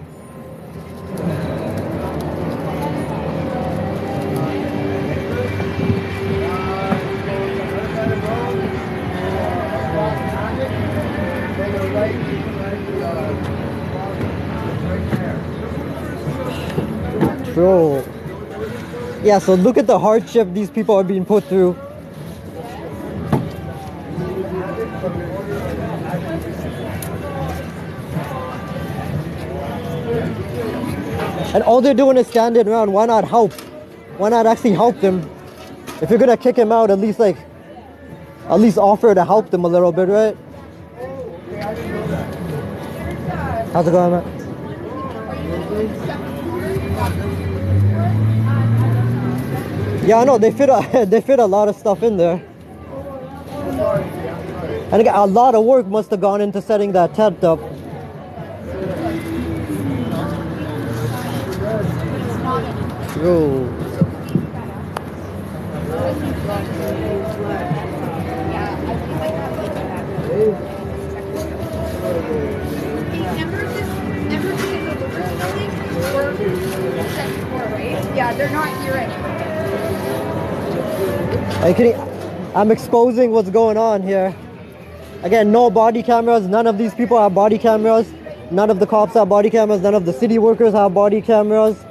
Bro. Yeah, so look at the hardship these people are being put through. And all they're doing is standing around. Why not help? Why not actually help them? If you're gonna kick him out, at least offer to help them a little bit, right? How's it going, man? Yeah, I know they fit a lot of stuff in there, and again, a lot of work must have gone into setting that tent up. Yo.
Yeah, they're not here anymore.
Are you kidding? I'm exposing what's going on here. Again, no body cameras. None of these people have body cameras. None of the cops have body cameras. None of the city workers have body cameras.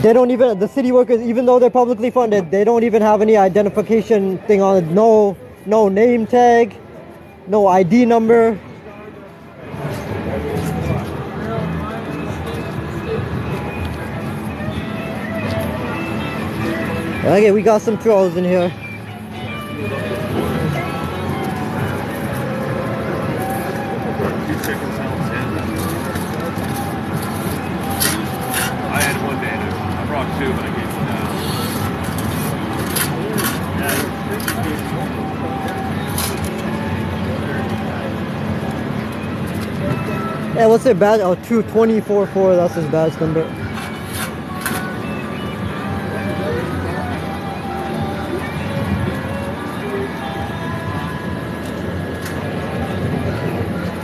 They don't even, the city workers, even though they're publicly funded, they don't even have any identification thing on it. No name tag, no ID number. Okay, we got some trolls in here.
I had one day. I brought two, but I gave one out.
Yeah, what's their badge? Oh, 2244, that's his badge number.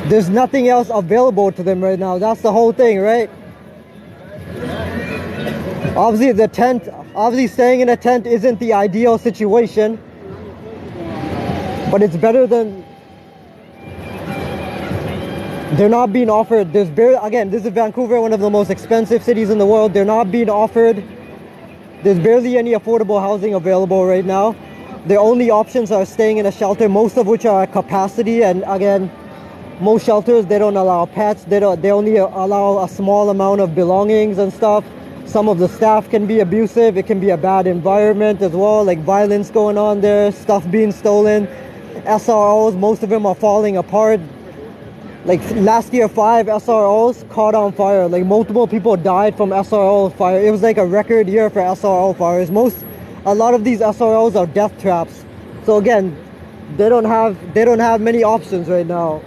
There's nothing else available to them right now. That's the whole thing, right? Obviously staying in a tent isn't the ideal situation, but it's better than they're not being offered. This is Vancouver, one of the most expensive cities in the world. They're not being offered. There's barely any affordable housing available right now. Their only options are staying in a shelter, most of which are at capacity, and again, most shelters, they don't allow pets. They only allow a small amount of belongings and stuff. Some of the staff can be abusive. It can be a bad environment as well, like violence going on there, stuff being stolen. SROs, most of them are falling apart. Like last year, 5 SROs caught on fire. Like multiple people died from SRO fire. It was like a record year for SRO fires. A lot of these SROs are death traps. So again, they don't have many options right now.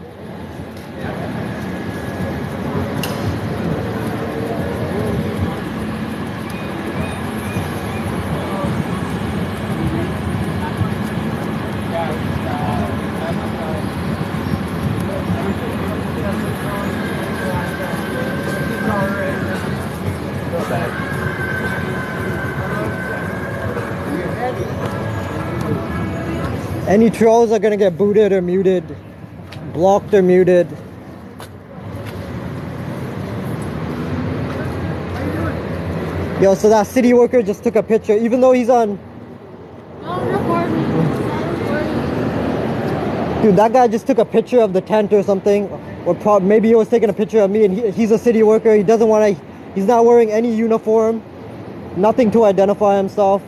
Any trolls are gonna get booted or muted, blocked or muted. Yo, so that city worker just took a picture, even though he's on. Dude, that guy just took a picture of the tent or something, or maybe he was taking a picture of me, and he's a city worker. He doesn't want to. He's not wearing any uniform, nothing to identify himself.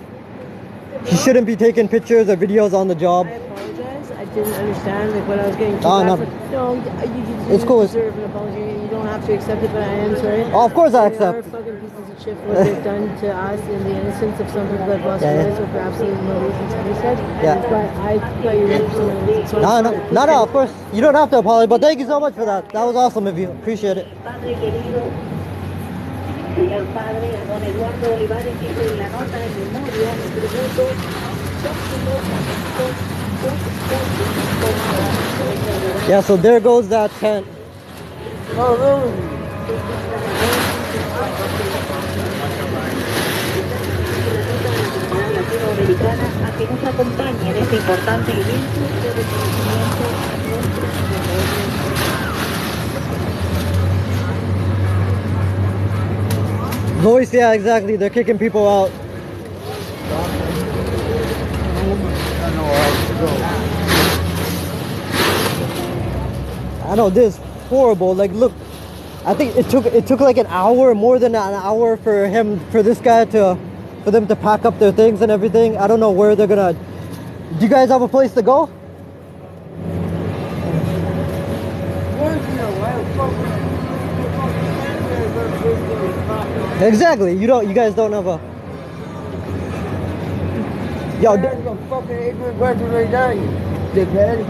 He shouldn't be taking pictures or videos on the job.
I apologize. I didn't understand like what I was getting.
Oh, no.
No, you
It's cool.
deserve an apology. You don't have to accept it, but I am sorry.
Oh, of course I
They are
accept.
fucking pieces of shit for what they've done to us in the innocence of some people that lost
Yeah,
their
yeah.
lives for absolutely no reason to be said.
Yeah.
But I thought you were someone. So
No,
I'm
no,
sorry.
no, no, of course. You don't have to apologize, but thank you so much for that. That was awesome of you. Appreciate it.
Padre querido, señor Padre, a don Eduardo Olivares, hijo de la nota de memoria, tributo,
Yeah, so there goes that tent.
latinoamericana, a que nos acompañe en este importante evento de reconocimiento a nuestros
Voice, yeah, exactly. They're kicking people out. I know this is horrible. Like, look, I think it took like an hour, more than an hour for this guy for them to pack up their things and everything. I don't know where they're gonna. Do you guys have a place to go? Exactly. You guys don't have a. Yo,
fucking ignorant person right now, you dickhead.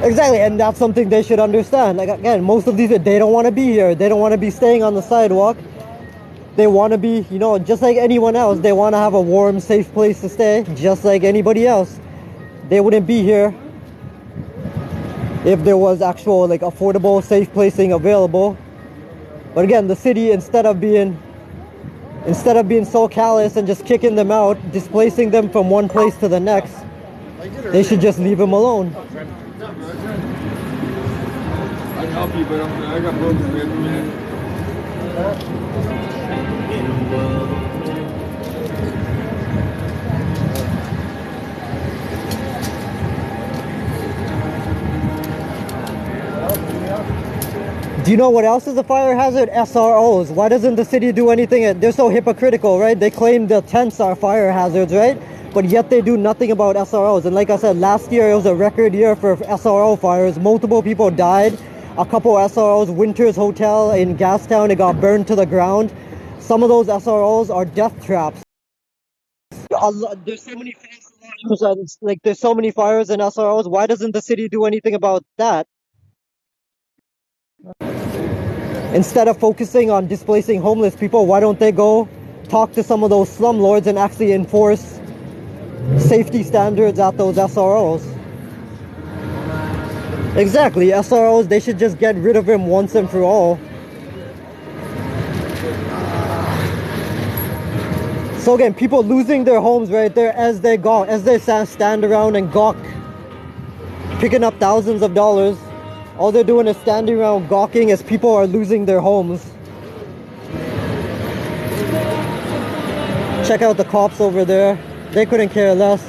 exactly, and that's something they should understand. Like, again, most of these, they don't want to be here. They don't want to be staying on the sidewalk. They want to be, just like anyone else. They want to have a warm, safe place to stay, just like anybody else. They wouldn't be here if there was actual, like, affordable, safe placing available. But again, the city, instead of being so callous and just kicking them out, displacing them from one place to the next, they should just leave them alone.
I can help you, but I got broken ribs, man.
Do you know what else is a fire hazard? SROs. Why doesn't the city do anything? They're so hypocritical, right? They claim the tents are fire hazards, right? But yet they do nothing about SROs. And like I said, last year it was a record year for SRO fires. Multiple people died. A couple SROs, Winters Hotel in Gastown, it got burned to the ground. Some of those SROs are death traps. There's so many fires, like there's so many fires in SROs. Why doesn't the city do anything about that? Instead of focusing on displacing homeless people, why don't they go talk to some of those slumlords and actually enforce safety standards at those SROs? Exactly, SROs, they should just get rid of them once and for all. So again, people losing their homes right there as they stand around and gawk, picking up thousands of dollars. All they're doing is standing around gawking as people are losing their homes. Check out the cops over there. They couldn't care less.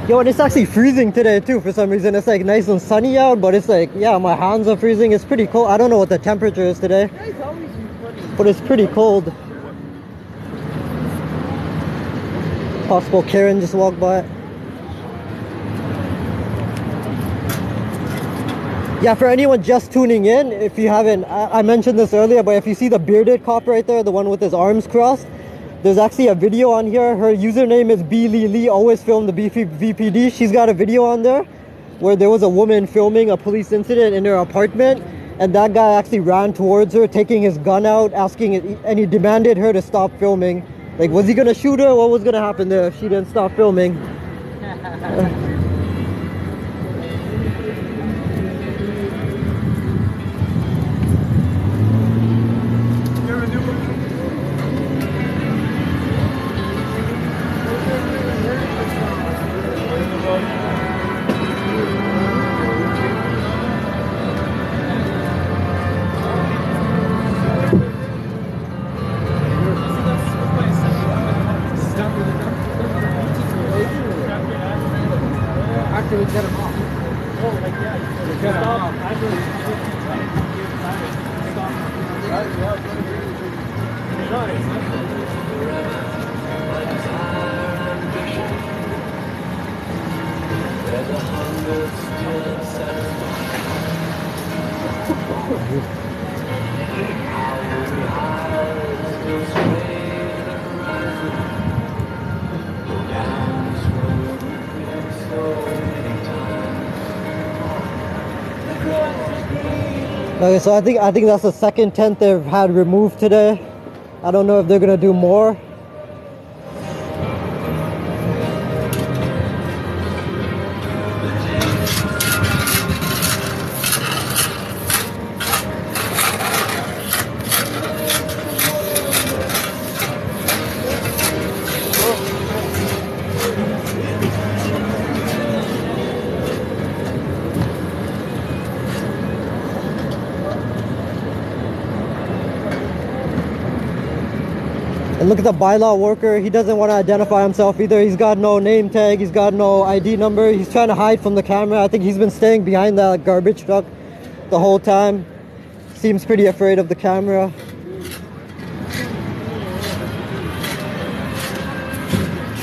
Yo, and it's actually freezing today too for some reason. It's like nice and sunny out, but it's like, yeah, my hands are freezing. It's pretty cold. I don't know what the temperature is today, but it's pretty cold. Possible Karen just walked by. Yeah, for anyone just tuning in, if you haven't, I mentioned this earlier, but if you see the bearded cop right there, the one with his arms crossed, there's actually a video on here. Her username is B Lee Lee, always film the VPD. She's got a video on there where there was a woman filming a police incident in her apartment, and that guy actually ran towards her, taking his gun out, and he demanded her to stop filming. Like, was he gonna shoot her? What was gonna happen there if she didn't stop filming? Okay, so I think that's the second tent they've had removed today. I don't know if they're gonna do more. And look at the bylaw worker. He doesn't want to identify himself either. He's got no name tag. He's got no ID number. He's trying to hide from the camera. I think he's been staying behind that garbage truck the whole time. Seems pretty afraid of the camera.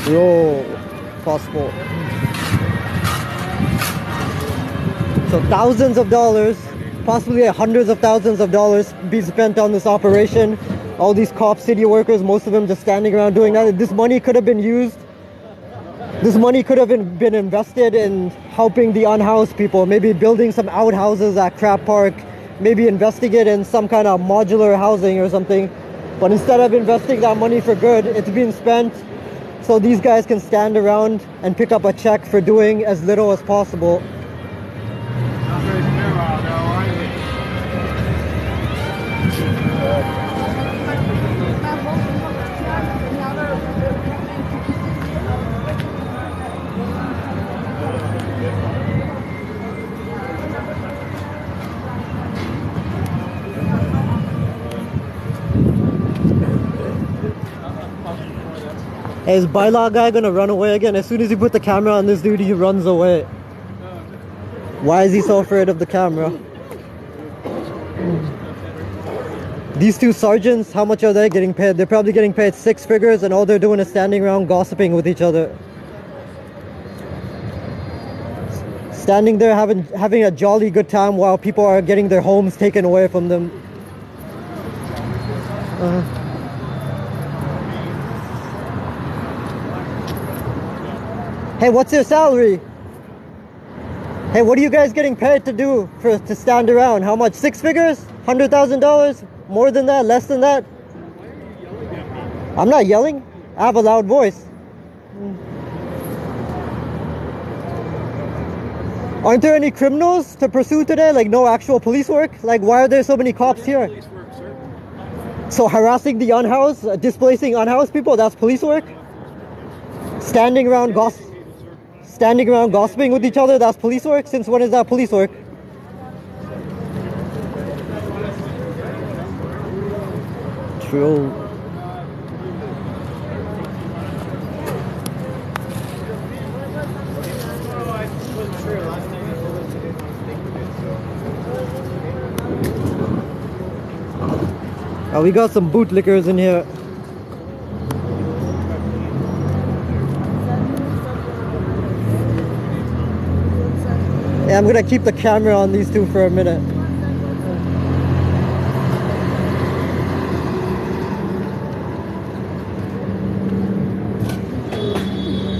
Yo, possible. So thousands of dollars, possibly hundreds of thousands of dollars be spent on this operation. All these cop city workers, most of them just standing around doing nothing. This money could have been used. This money could have been invested in helping the unhoused people, maybe building some outhouses at Crab Park, maybe investing it in some kind of modular housing or something. But instead of investing that money for good, it's being spent so these guys can stand around and pick up a check for doing as little as possible. Hey, is bylaw guy gonna run away again? As soon as you put the camera on this dude, he runs away. Why is he so afraid of the camera? These two sergeants, how much are they getting paid? They're probably getting paid 6 figures, and all they're doing is standing around gossiping with each other. Standing there having a jolly good time while people are getting their homes taken away from them. Hey, what's your salary? Hey, what are you guys getting paid to do to stand around? How much? 6 figures? $100,000? More than that? Less than that? I'm not yelling. I have a loud voice. Aren't there any criminals to pursue today? Like no actual police work? Like why are there so many cops here? So harassing the unhoused, displacing unhoused people, that's police work? Standing around gossiping with each other, that's police work? Since when is that police work? True. Oh, we got some bootlickers in here. Yeah, I'm gonna keep the camera on these two for a minute.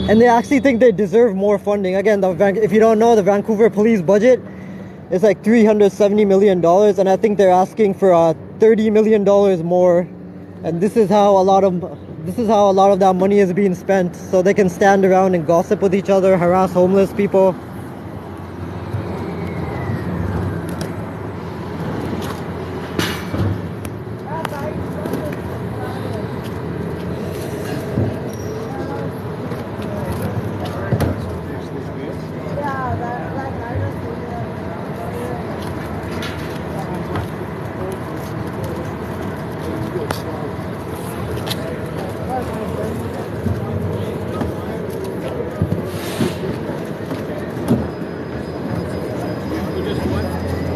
And they actually think they deserve more funding. Again, if you don't know, the Vancouver police budget is like $370 million, and I think they're asking for $30 million more. And this is how a lot of this is how a lot of that money is being spent, so they can stand around and gossip with each other, harass homeless people.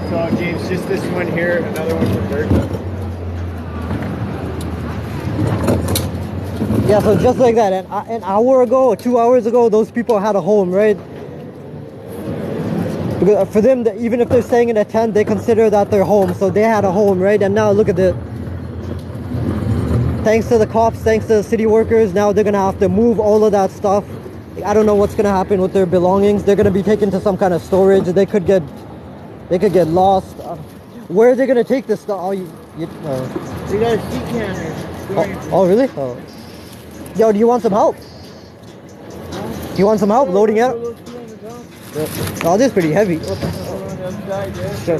So James, just this one here, another one for Bert.
Yeah, so just like that, an hour ago or 2 hours ago, those people had a home, right? Because for them, even if they're staying in a tent, they consider that their home. So they had a home, right? And now look at it. Thanks to the cops, thanks to the city workers, now they're gonna have to move all of that stuff. I don't know what's gonna happen with their belongings. They're gonna be taken to some kind of storage. They could get lost. Where are they gonna take this stuff? Oh,
We got a sea canner.
oh, really? Oh. Yo, do you want some help? Do you want some help loading it up? Oh, this is pretty heavy. Sure.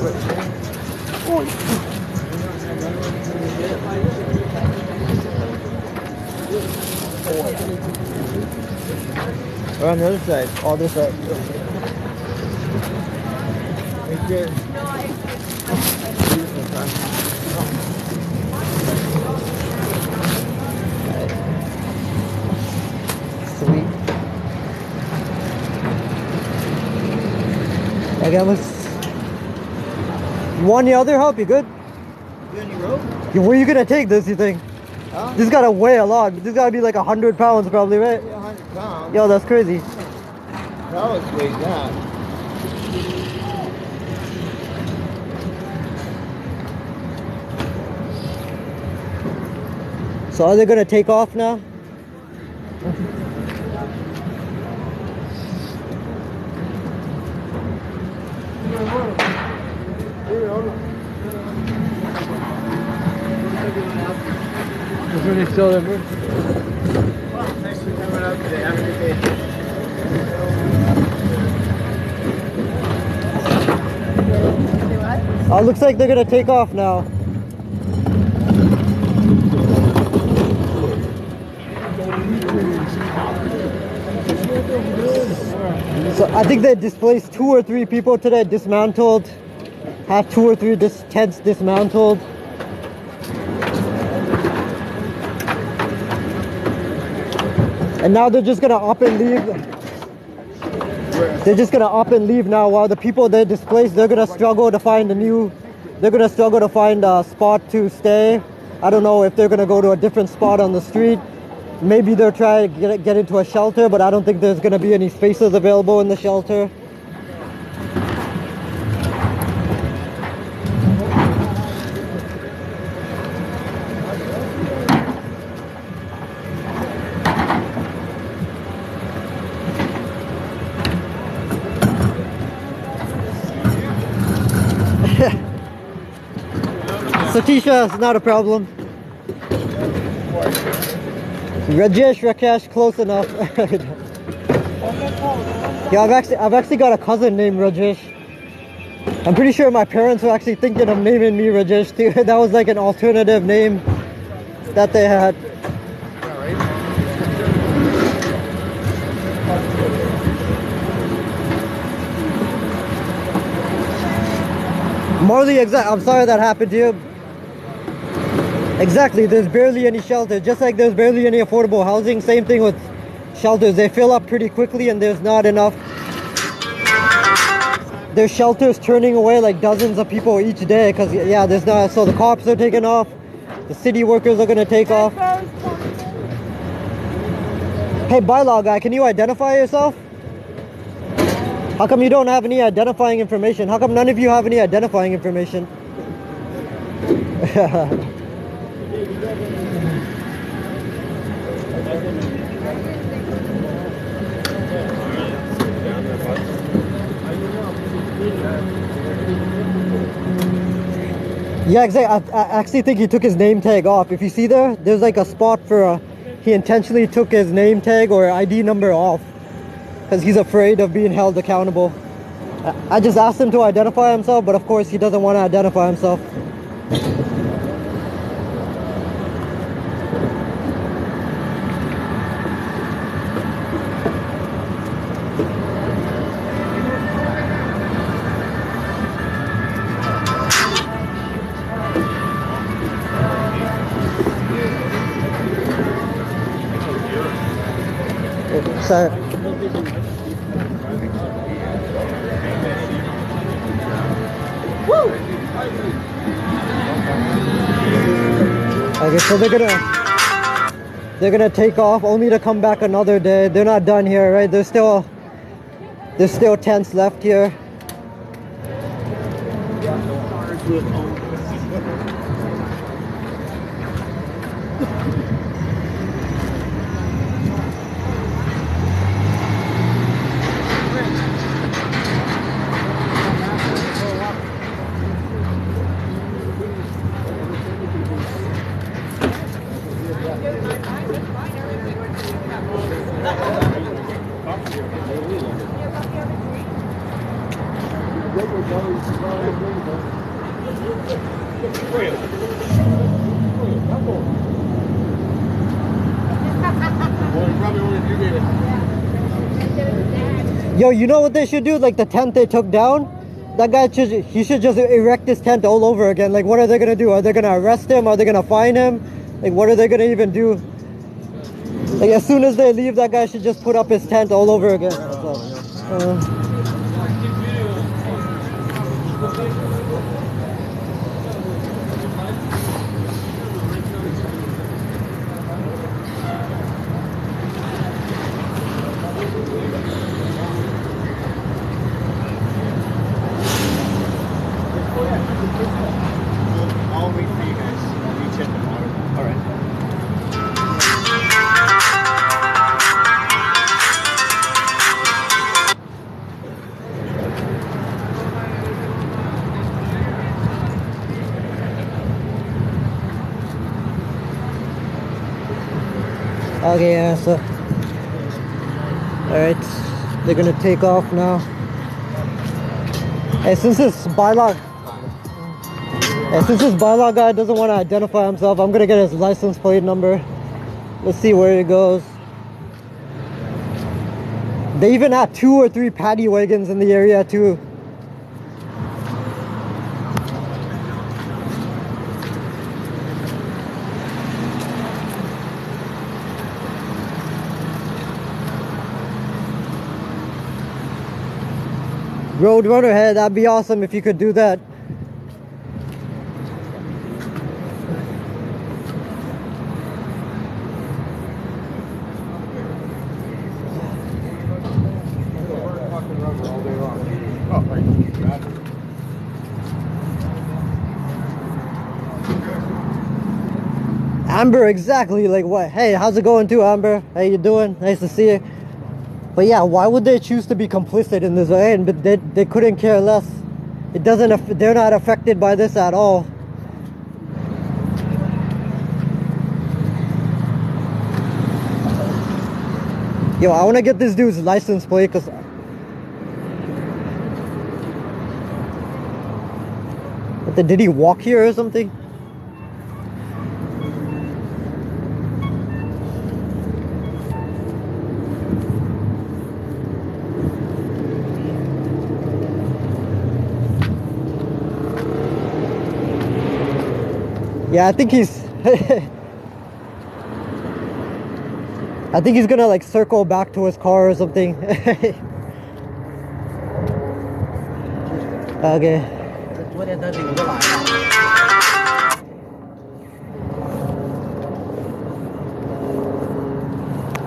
Or on the other side.
Oh, this side.
Right there.
Sweet. Okay, want any other help? You good?
You got any rope?
Where are you gonna take this, you think?
Huh?
This gotta weigh a lot. This gotta be like 100 pounds probably, right?
100 pounds.
Yo, that's crazy.
Pallets weighs that.
So are they gonna take off now?
That's when they sell their merch. Thanks for coming out today. Have a good day.
Oh, looks like they're gonna take off now. So I think they displaced 2 or 3 people today, dismantled. Have 2 or 3 tents dismantled. And now they're just gonna up and leave. They're just gonna up and leave now while the people they displaced, they're gonna struggle to find a spot to stay. I don't know if they're gonna go to a different spot on the street. Maybe they're trying to get into a shelter, but I don't think there's gonna be any spaces available in the shelter. Satisha, it's not a problem. Rakesh, close enough. Yeah, I've actually got a cousin named Rajesh. I'm pretty sure my parents were actually thinking of naming me Rajesh too. That was like an alternative name that they had. Marley, I'm sorry that happened to you. Exactly, there's barely any shelter. Just like there's barely any affordable housing, same thing with shelters. They fill up pretty quickly and there's not enough. There's shelters turning away like dozens of people each day because, yeah, there's not. So the cops are taking off. The city workers are going to take off. Hey, bylaw guy, can you identify yourself? How come you don't have any identifying information? How come none of you have any identifying information? Yeah, exactly. I actually think he took his name tag off. If you see there's like a spot for he intentionally took his name tag or ID number off because he's afraid of being held accountable. I just asked him to identify himself, but of course he doesn't want to identify himself. Sorry. Okay, so they're gonna take off only to come back another day. They're not done here, right? There's still tents left here. Yo, you know what they should do? Like the tent they took down, that guy he should just erect his tent all over again. Like, what are they gonna do? Are they gonna arrest him? Are they gonna fine him? Like, what are they gonna even do? Like, as soon as they leave, that guy should just put up his tent all over again.
I'll wait for you guys. I'll meet you at the bottom.
All right.
Okay, yeah, so alright, they're gonna take off now. Hey, since this bylaw guy doesn't want to identify himself, I'm gonna get his license plate number. Let's see where he goes. They even had 2 or 3 paddy wagons in the area too. Roadrunner head, that'd be awesome if you could do that. Amber, exactly, like what? Hey, how's it going too, Amber? How you doing? Nice to see you. But yeah, why would they choose to be complicit in this way? And they couldn't care less. It doesn't. They're not affected by this at all. Yo, I want to get this dude's license plate because. Did he walk here or something? Yeah, I think he's I think he's gonna like circle back to his car or something. Okay.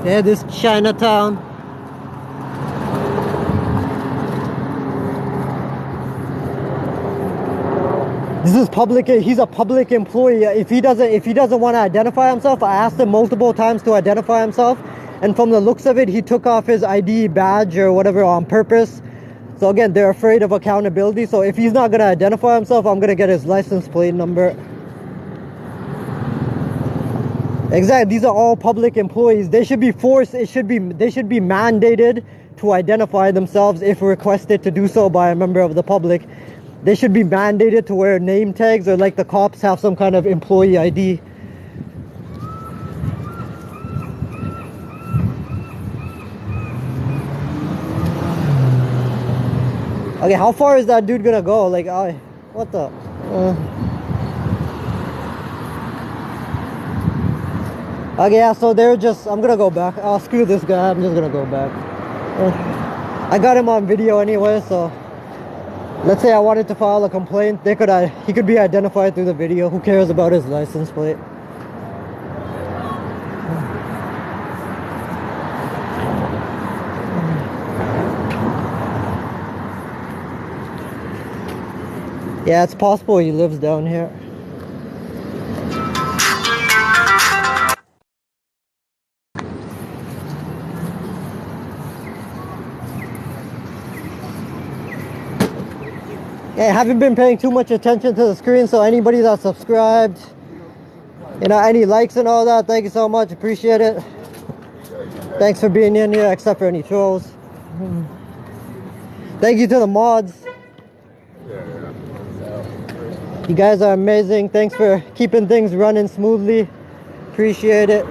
Yeah, this Chinatown. This is public. He's a public employee. If he doesn't want to identify himself, I asked him multiple times to identify himself, and from the looks of it, he took off his ID badge or whatever on purpose. So again, they're afraid of accountability. So if he's not gonna identify himself, I'm gonna get his license plate number. Exactly. These are all public employees. They should be forced. They should be mandated to identify themselves if requested to do so by a member of the public. They should be mandated to wear name tags, or like the cops have some kind of employee ID. Okay, how far is that dude gonna go? Like, what the? Okay, yeah, so they're just, I'm gonna go back. Oh, screw this guy, I'm just gonna go back. I got him on video anyway, so let's say I wanted to file a complaint, he could be identified through the video. Who cares about his license plate? Yeah, it's possible he lives down here. Yeah, I haven't been paying too much attention to the screen, so anybody that's subscribed, you know, any likes and all that, thank you so much, appreciate it. Thanks for being in here, except for any trolls. Thank you to the mods. You guys are amazing. Thanks for keeping things running smoothly. Appreciate it.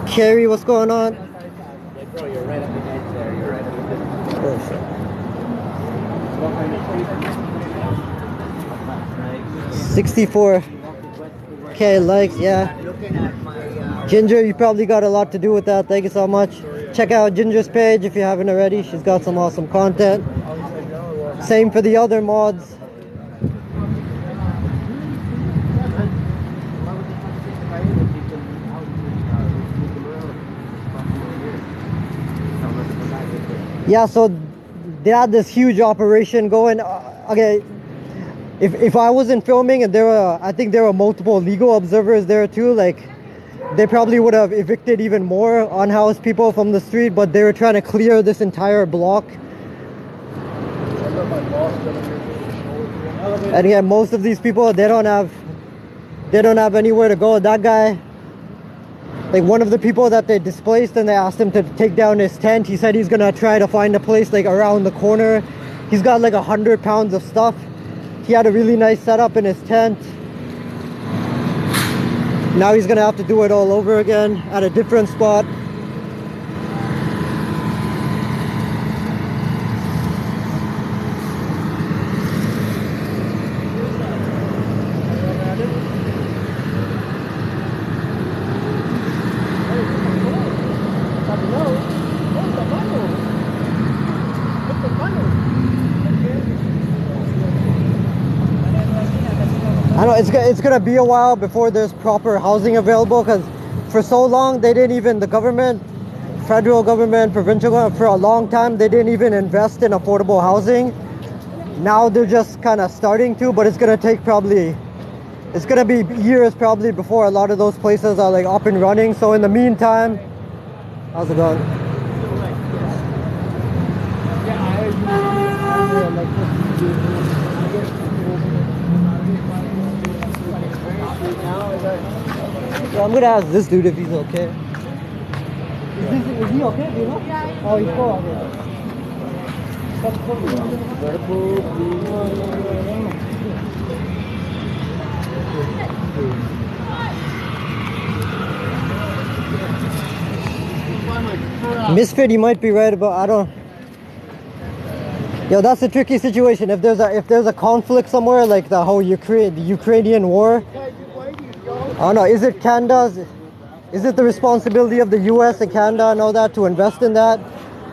Carrie, what's going on?
Yeah, bro, you're right up against there. You're right up against
Oh, shit. 64K likes, yeah. Ginger, you probably got a lot to do with that. Thank you so much. Check out Ginger's page if you haven't already. She's got some awesome content. Same for the other mods. Yeah, so they had this huge operation going. Okay, if I wasn't filming and I think there were multiple legal observers there too, like they probably would have evicted even more unhoused people from the street, but they were trying to clear this entire block. And yeah, most of these people, they don't have anywhere to go. That guy, like one of the people that they displaced, and they asked him to take down his tent, he said he's gonna try to find a place like around the corner. He's got like 100 pounds of stuff. He had a really nice setup in his tent. Now he's gonna have to do it all over again at a different spot. I know it's gonna be a while before there's proper housing available, because for so long they didn't even, the government, federal government, provincial government, for a long time they didn't even invest in affordable housing. Now they're just kind of starting to, but it's gonna take probably, it's gonna be years probably before a lot of those places are like up and running. So in the meantime, how's it going? Yeah, I'm gonna ask this dude if he's okay. Is he okay? Do you know? Oh, he's cool. Misfit, you might be right about. I don't. Yo, that's a tricky situation. If there's a conflict somewhere, like the whole Ukrainian war. I don't know, is it Canada's, is it the responsibility of the US and Canada and all that to invest in that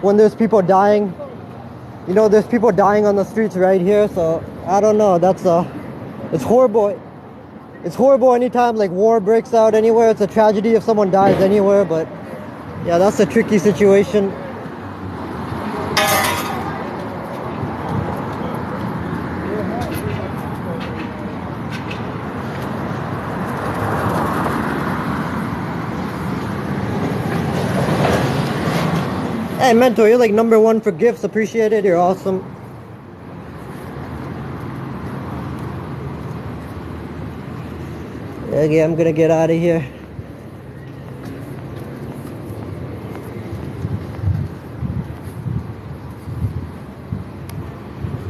when there's people dying? You know, there's people dying on the streets right here, so I don't know, it's horrible. It's horrible anytime like war breaks out anywhere. It's a tragedy if someone dies anywhere, but yeah, that's a tricky situation. Hey Mentor, you're like #1 for gifts. Appreciate it. You're awesome. Okay, I'm gonna get out of here.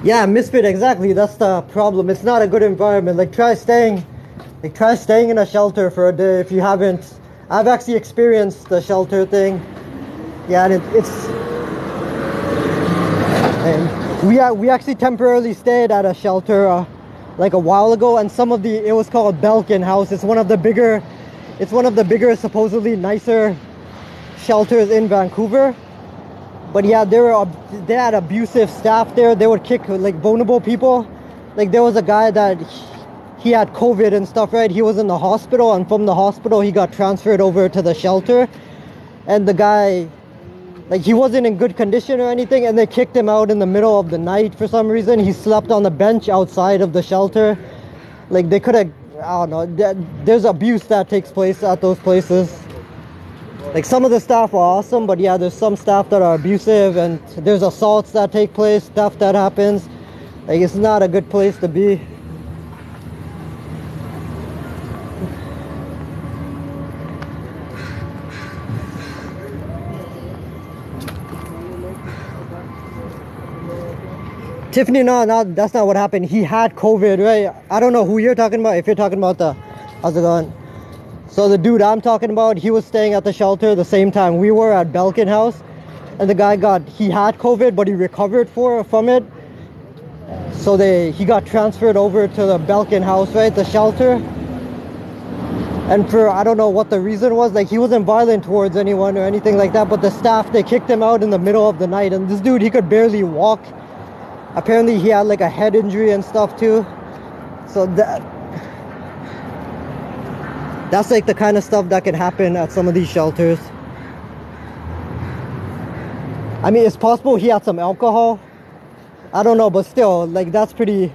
Yeah, misfit, exactly. That's the problem. It's not a good environment. Like try staying in a shelter for a day if you haven't. I've actually experienced the shelter thing. Yeah, and and we actually temporarily stayed at a shelter like a while ago, and it was called Belkin House. It's one of the bigger supposedly nicer shelters in Vancouver. But yeah, they had abusive staff there. They would kick like vulnerable people. Like there was a guy that he had COVID and stuff, right? He was in the hospital, and from the hospital he got transferred over to the shelter. And the guy, like he wasn't in good condition or anything, and they kicked him out in the middle of the night for some reason. He slept on the bench outside of the shelter. Like they could have, I don't know, there's abuse that takes place at those places. Like some of the staff are awesome, but yeah, there's some staff that are abusive, and there's assaults that take place, stuff that happens. Like it's not a good place to be. Tiffany, no, that's not what happened. He had COVID, right? I don't know who you're talking about. If you're talking about how's it going? So the dude I'm talking about, he was staying at the shelter the same time we were at Belkin House, and the guy he had COVID, but he recovered from it. So he got transferred over to the Belkin House, right, the shelter. And I don't know what the reason was. Like he wasn't violent towards anyone or anything like that, but the staff, they kicked him out in the middle of the night, and this dude, he could barely walk. Apparently he had like a head injury and stuff too. So that's like the kind of stuff that can happen at some of these shelters. I mean, it's possible he had some alcohol. I don't know, but still, like that's pretty.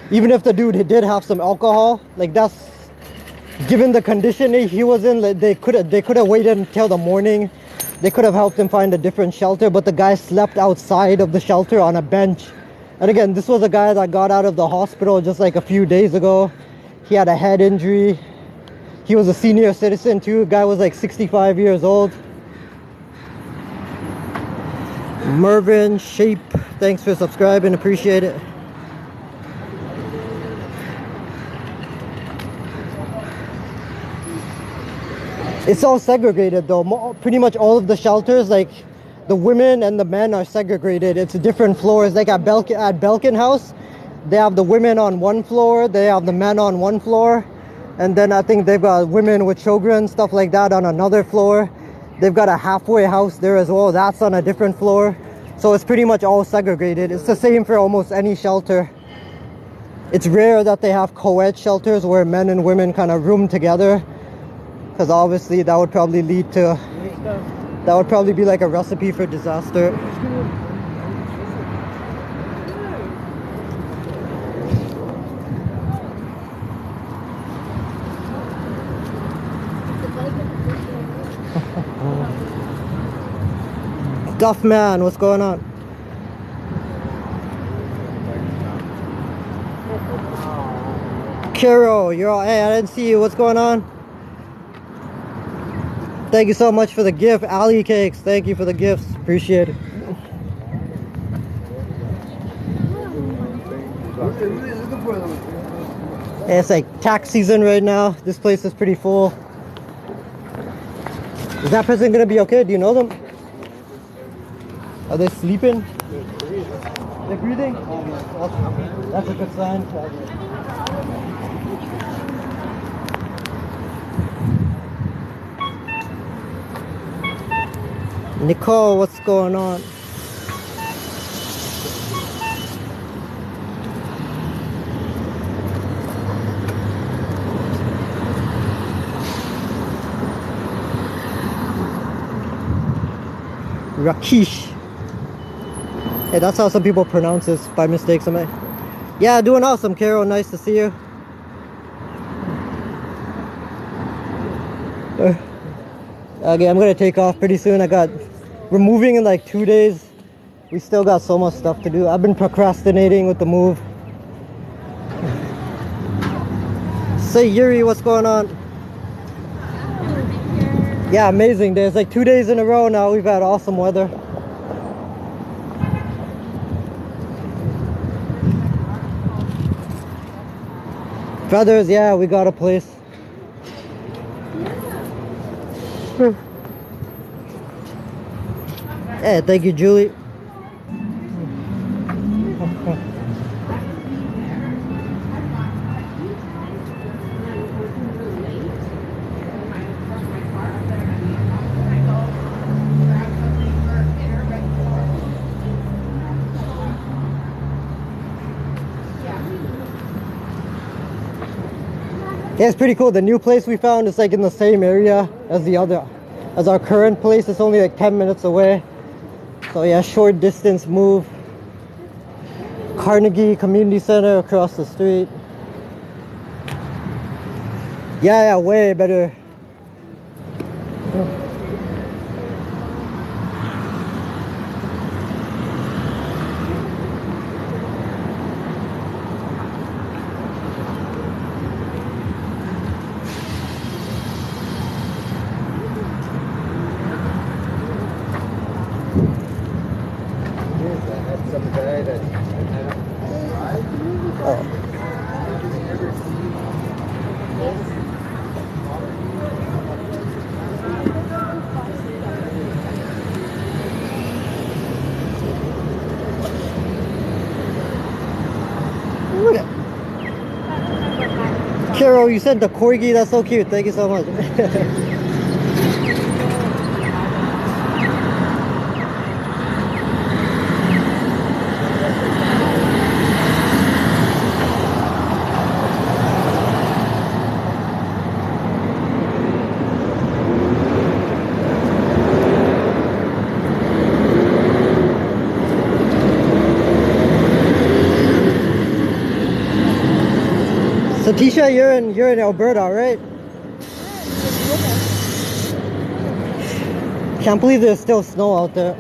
Even if the dude did have some alcohol, like that's, given the condition he was in, like they could have waited until the morning. They could have helped him find a different shelter, but the guy slept outside of the shelter on a bench. And again, this was a guy that got out of the hospital just like a few days ago. He had a head injury. He was a senior citizen too. Guy was like 65 years old. Mervin Shape, thanks for subscribing, appreciate it. It's all segregated though. Pretty much all of the shelters, like the women and the men are segregated. It's different floors. Like at Belkin House, they have the women on one floor, they have the men on one floor, and then I think they've got women with children, stuff like that, on another floor. They've got a halfway house there as well. That's on a different floor. So it's pretty much all segregated. It's the same for almost any shelter. It's rare that they have co-ed shelters where men and women kind of room together, because obviously that would probably be like a recipe for disaster. Duff man, what's going on? Carol, you're all, hey, I didn't see you. What's going on? Thank you so much for the gift. Ali Cakes, thank you for the gifts. Appreciate it. Hey, it's like tax season right now. This place is pretty full. Is that person gonna be okay? Do you know them? Are they sleeping? They're breathing? That's a good sign. Nicole, what's going on? Rakesh. Hey, that's how some people pronounce this by mistake. Yeah, doing awesome, Carol. Nice to see you. Okay, I'm gonna take off pretty soon. We're moving in like 2 days. We still got so much stuff to do. I've been procrastinating with the move. Say Yuri, what's going on? Yeah, amazing day. It's like 2 days in a row now. We've had awesome weather. Feathers, yeah, we got a place. Hey, thank you, Julie. Yeah, it's pretty cool. The new place we found is like in the same area as as our current place. It's only like 10 minutes away. So yeah, short distance move. Carnegie Community Center across the street. Yeah, way better. Look at Carol, you sent the corgi. That's so cute. Thank you so much. So Tisha, you're in Alberta, right? Can't believe there's still snow out there.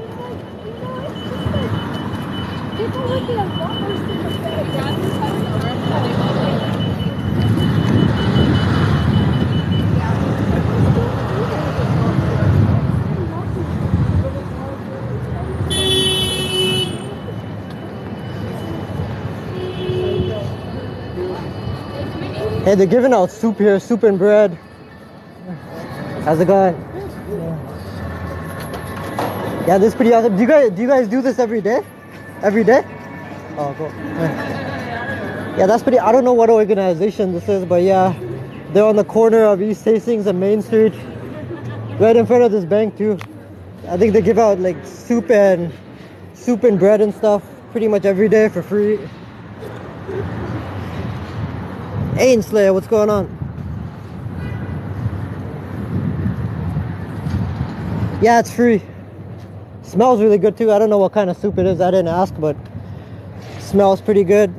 Hey, they're giving out soup here, soup and bread. How's it going? Yeah, this is pretty awesome. Do you guys do this every day? Every day? Oh, cool. Yeah, that's pretty. I don't know what organization this is, but yeah, they're on the corner of East Hastings and Main Street, right in front of this bank too. I think they give out like soup and bread and stuff pretty much every day for free. Ainsley, what's going on? Yeah, it's free. Smells really good too. I don't know what kind of soup it is. I didn't ask, but smells pretty good.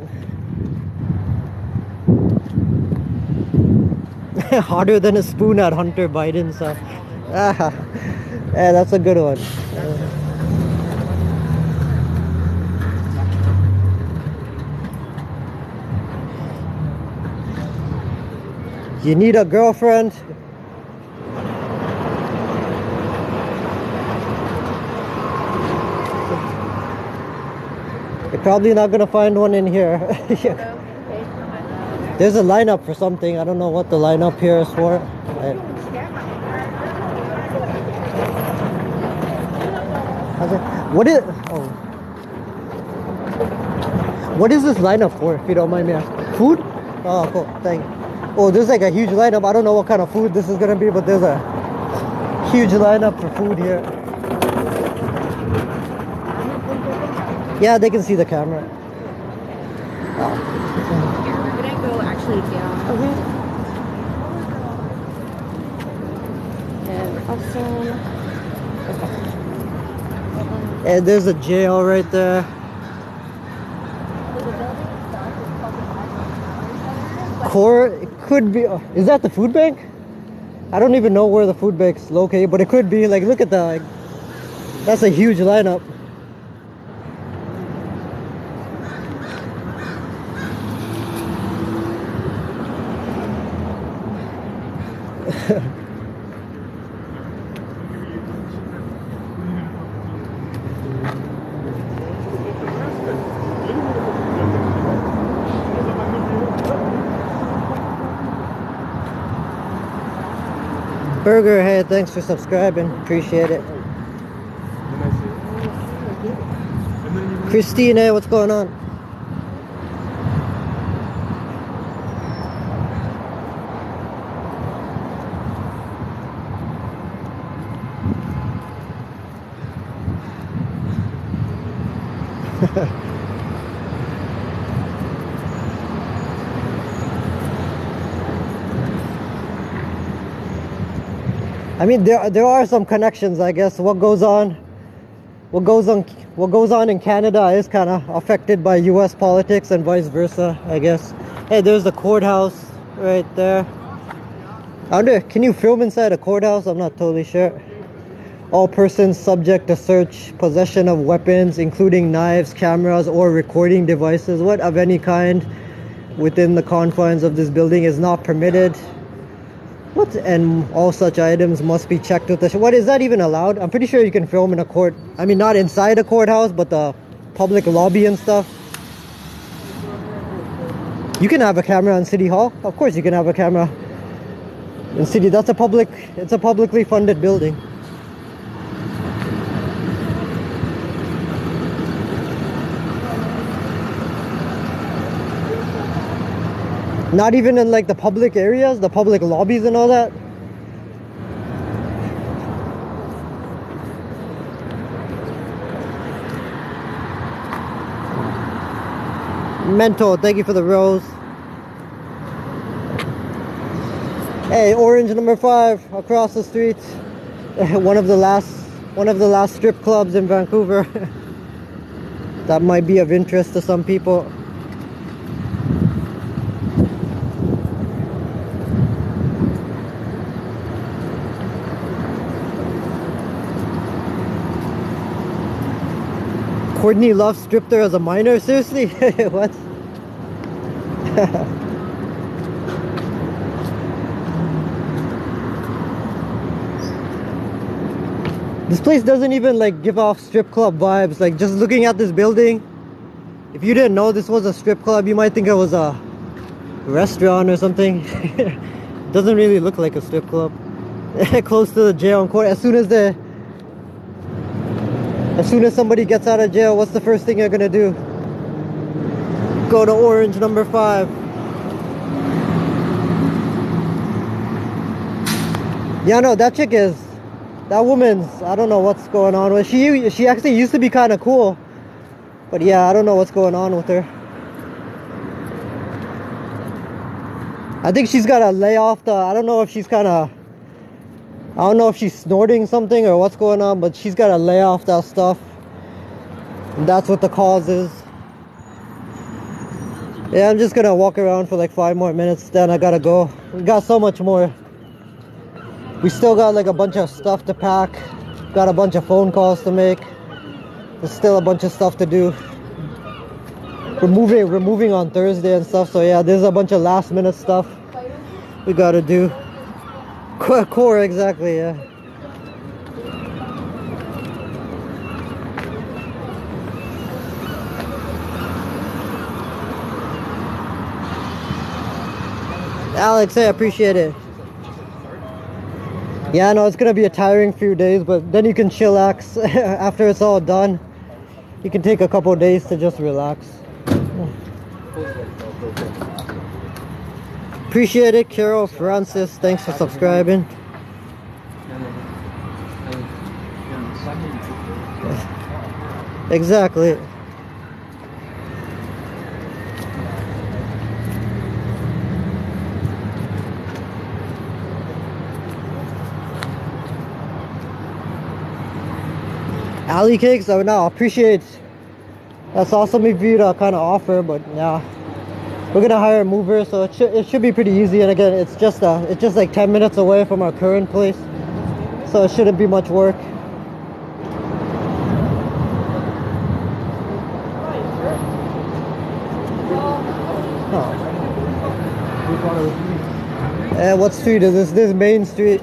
Harder than a spoon at Hunter Biden, so yeah, that's a good one. You need a girlfriend? You're probably not gonna find one in here. There's a lineup for something. I don't know what the lineup here is for. What is this lineup for, if you don't mind me asking? Food? Oh, cool. Thank you. Oh, there's like a huge lineup. I don't know what kind of food this is gonna be, but there's a huge lineup for food here. Yeah, they can see the camera. Oh.
Can I go actually down?
Okay.
And awesome.
And there's a jail right there. It could be. Is that the food bank? I don't even know where the food bank's located, but it could be. Like, look at that. Like, that's a huge lineup. Burger, hey, thanks for subscribing. Appreciate it. Christine, hey, what's going on? I mean, there are some connections, I guess. What goes on in Canada is kind of affected by U.S. politics and vice versa, I guess. Hey, there's the courthouse right there. I wonder, can you film inside a courthouse? I'm not totally sure. All persons subject to search, possession of weapons, including knives, cameras, or recording devices, what of any kind, within the confines of this building is not permitted. What? And all such items must be checked with the... What, is that even allowed? I'm pretty sure you can film in a court. I mean, not inside a courthouse, but the public lobby and stuff. You can have a camera in City Hall. Of course you can have a camera in City. It's a publicly funded building. Not even in like the public areas, the public lobbies and all that. Mental, thank you for the rose. Hey, Orange number 5 across the street. One of the last strip clubs in Vancouver. That might be of interest to some people. Courtney Love stripped her as a minor? Seriously? What? This place doesn't even like give off strip club vibes. Like, just looking at this building, if you didn't know this was a strip club, you might think it was a restaurant or something. Doesn't really look like a strip club. Close to the jail and court. As soon as somebody gets out of jail, what's the first thing you're gonna do? Go to Orange number 5. Yeah, no, that woman's, I don't know what's going on with. She actually used to be kind of cool, but yeah, I don't know what's going on with her. I think she's got to lay off the, I don't know if she's snorting something or what's going on, but she's got to lay off that stuff. And that's what the cause is. Yeah, I'm just gonna walk around for like 5 more minutes, then I gotta go. We got so much more. We still got like a bunch of stuff to pack. Got a bunch of phone calls to make. There's still a bunch of stuff to do. We're moving on Thursday and stuff, so yeah, there's a bunch of last minute stuff we gotta do. Core, exactly, yeah. Alex, hey, I appreciate it. Yeah, I know it's gonna be a tiring few days, but then you can chillax after it's all done. You can take a couple days to just relax. Appreciate it, Carol Francis. Thanks for subscribing. Exactly. Alley cakes, oh no, appreciate. That's awesome of you to kind of offer, but yeah, we're gonna hire a mover, so it should be pretty easy. And again, it's just like 10 minutes away from our current place, so it shouldn't be much work. What street is this? This is Main Street.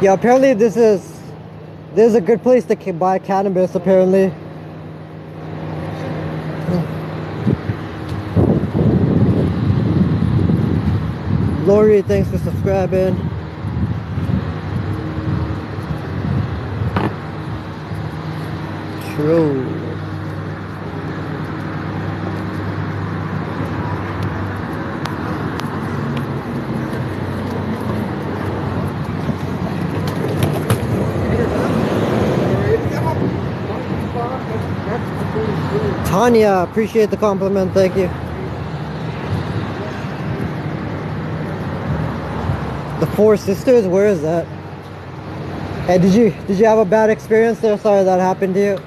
Yeah, apparently this is a good place to buy cannabis apparently. Lori, thanks for subscribing. True. Tanya, appreciate the compliment, thank you. The Four Sisters, where is that? Hey, did you have a bad experience there? Sorry that happened to you.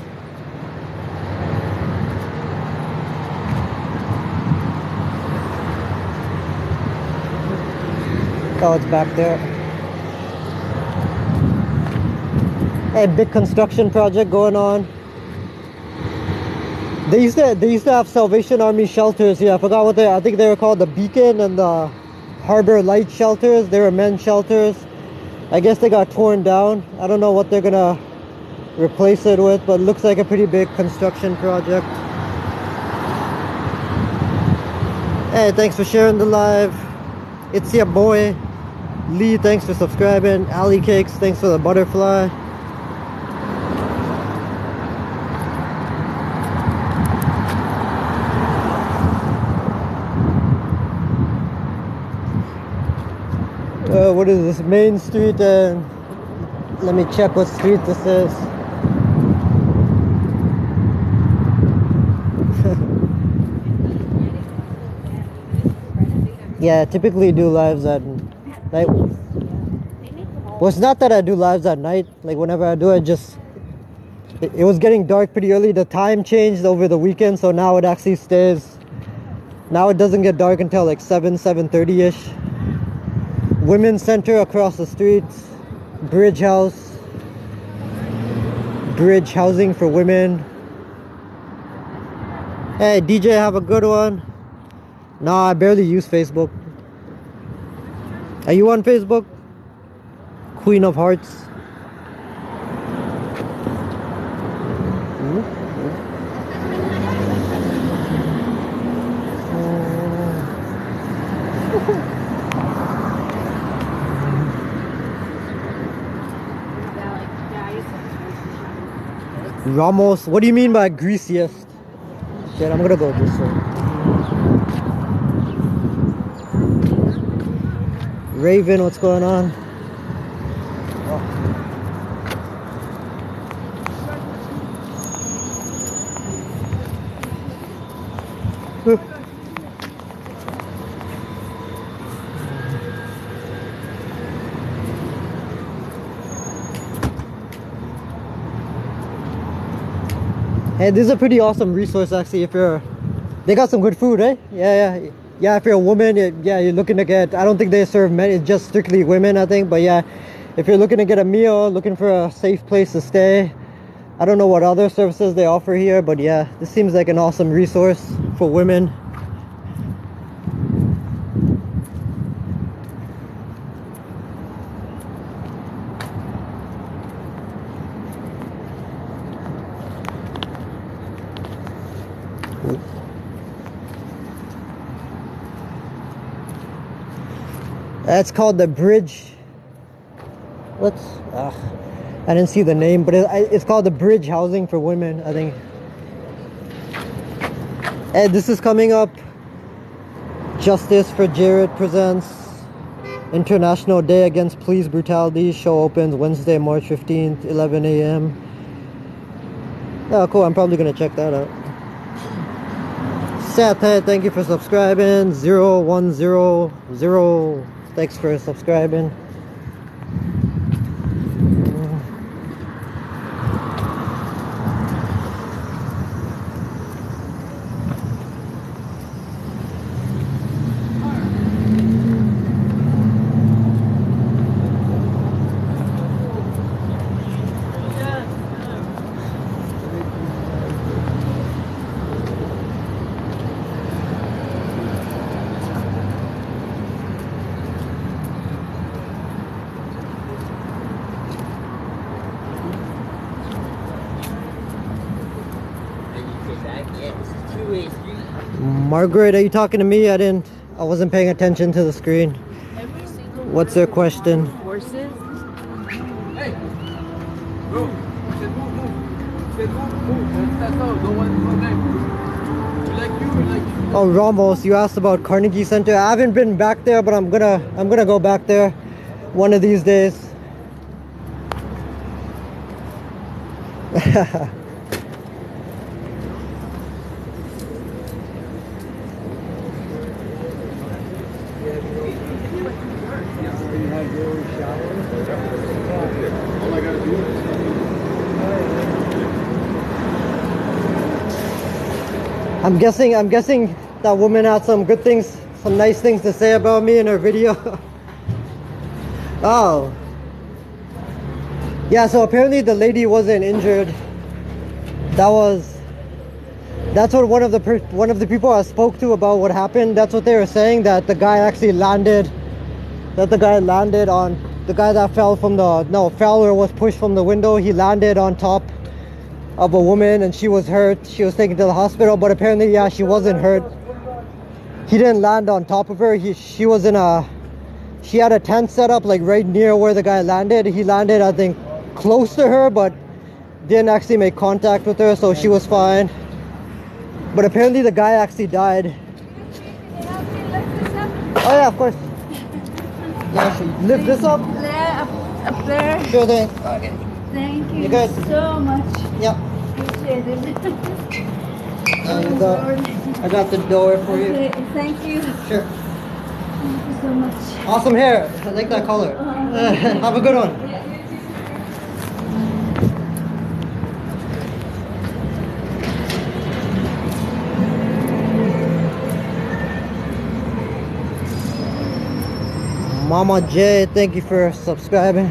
Oh, it's back there. Hey, big construction project going on. They used to have Salvation Army shelters here. I forgot what I think they were called, the Beacon and the Harbor Light shelters. They were men's shelters. I guess they got torn down. I don't know what they're gonna replace it with, but it looks like a pretty big construction project. Hey, thanks for sharing the live. It's your boy Lee, thanks for subscribing. Ali Cakes, thanks for the butterfly. What is this? Main Street, and let me check what street this is. Yeah, I typically do lives at night. Well, it's not that I do lives at night. Like whenever I do it, it was getting dark pretty early. The time changed over the weekend, so now it actually stays. Now it doesn't get dark until like 7:30-ish. Women's Center across the street. Bridge House. Bridge housing for women. Hey DJ, have a good one. Nah, I barely use Facebook. Are you on Facebook? Queen of Hearts. Ramos, what do you mean by greasiest? Shit, I'm gonna go this way. Raven, what's going on? Hey, this is a pretty awesome resource actually. They got some good food, right? Yeah. If you're a woman, you're looking to get. I don't think they serve men. It's just strictly women, I think. But yeah, if you're looking to get a meal, looking for a safe place to stay. I don't know what other services they offer here, but yeah, this seems like an awesome resource for women. That's called the Bridge. I didn't see the name, but it's called the Bridge Housing for Women, I think. And this is coming up. Justice for Jared presents International Day Against Police Brutality. Show opens Wednesday, March 15th, 11 a.m. Oh, cool. I'm probably going to check that out. Seth, hey, thank you for subscribing. 0100. Thanks for subscribing. Margaret, are you talking to me? I wasn't paying attention to the screen.
Every single
What's their question?
horses.
Hey! Bro, I said move, move. I said move. That's all. Don't want to go there. We like you, we like you.
Oh, Ramos, you asked about Carnegie Center. I haven't been back there, but I'm gonna go back there one of these days.
All I gotta do is
I'm guessing that woman had some good things, some nice things to say about me in her video. Oh. Yeah, so apparently the lady wasn't injured. That's what one of the people I spoke to about what happened, that's what they were saying, that the guy actually landed, on the guy that fell or was pushed from the window. He landed on top of a woman and she was hurt. She was taken to the hospital, but apparently, yeah, she wasn't hurt. He didn't land on top of her. She had a tent set up like right near where the guy landed. He landed, I think, close to her, but didn't actually make contact with her, so she was fine. But apparently the guy actually died. Oh yeah, of course. Yeah, sure. Lift this up?
There, up there.
Sure thing. Okay.
Thank you
You good?
so much.
Yep.
Appreciate it.
I got the door for you.
Okay, thank you.
Sure.
Thank you so much.
Awesome hair. I like that color. Have a good one. Mama J, thank you for subscribing.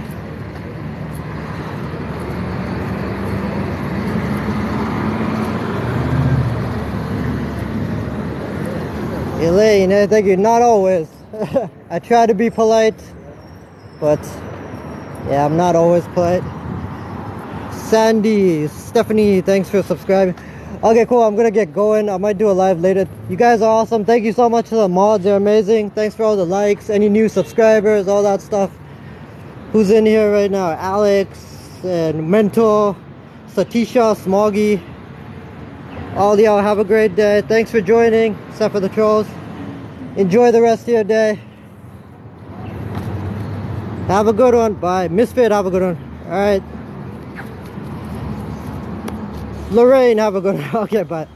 Elaine, thank you. Not always. I try to be polite, but yeah, I'm not always polite. Sandy, Stephanie, thanks for subscribing. Okay, cool. I'm gonna get going. I might do a live later. You guys are awesome. Thank you so much to the mods. They're amazing. Thanks for all the likes, any new subscribers, all that stuff. Who's in here right now? Alex and Mentor, Satisha, Smoggy. All y'all have a great day. Thanks for joining, except for the trolls. Enjoy the rest of your day. Have a good one. Bye. Misfit, have a good one. All right. Lorraine, have a good one. Okay, bye.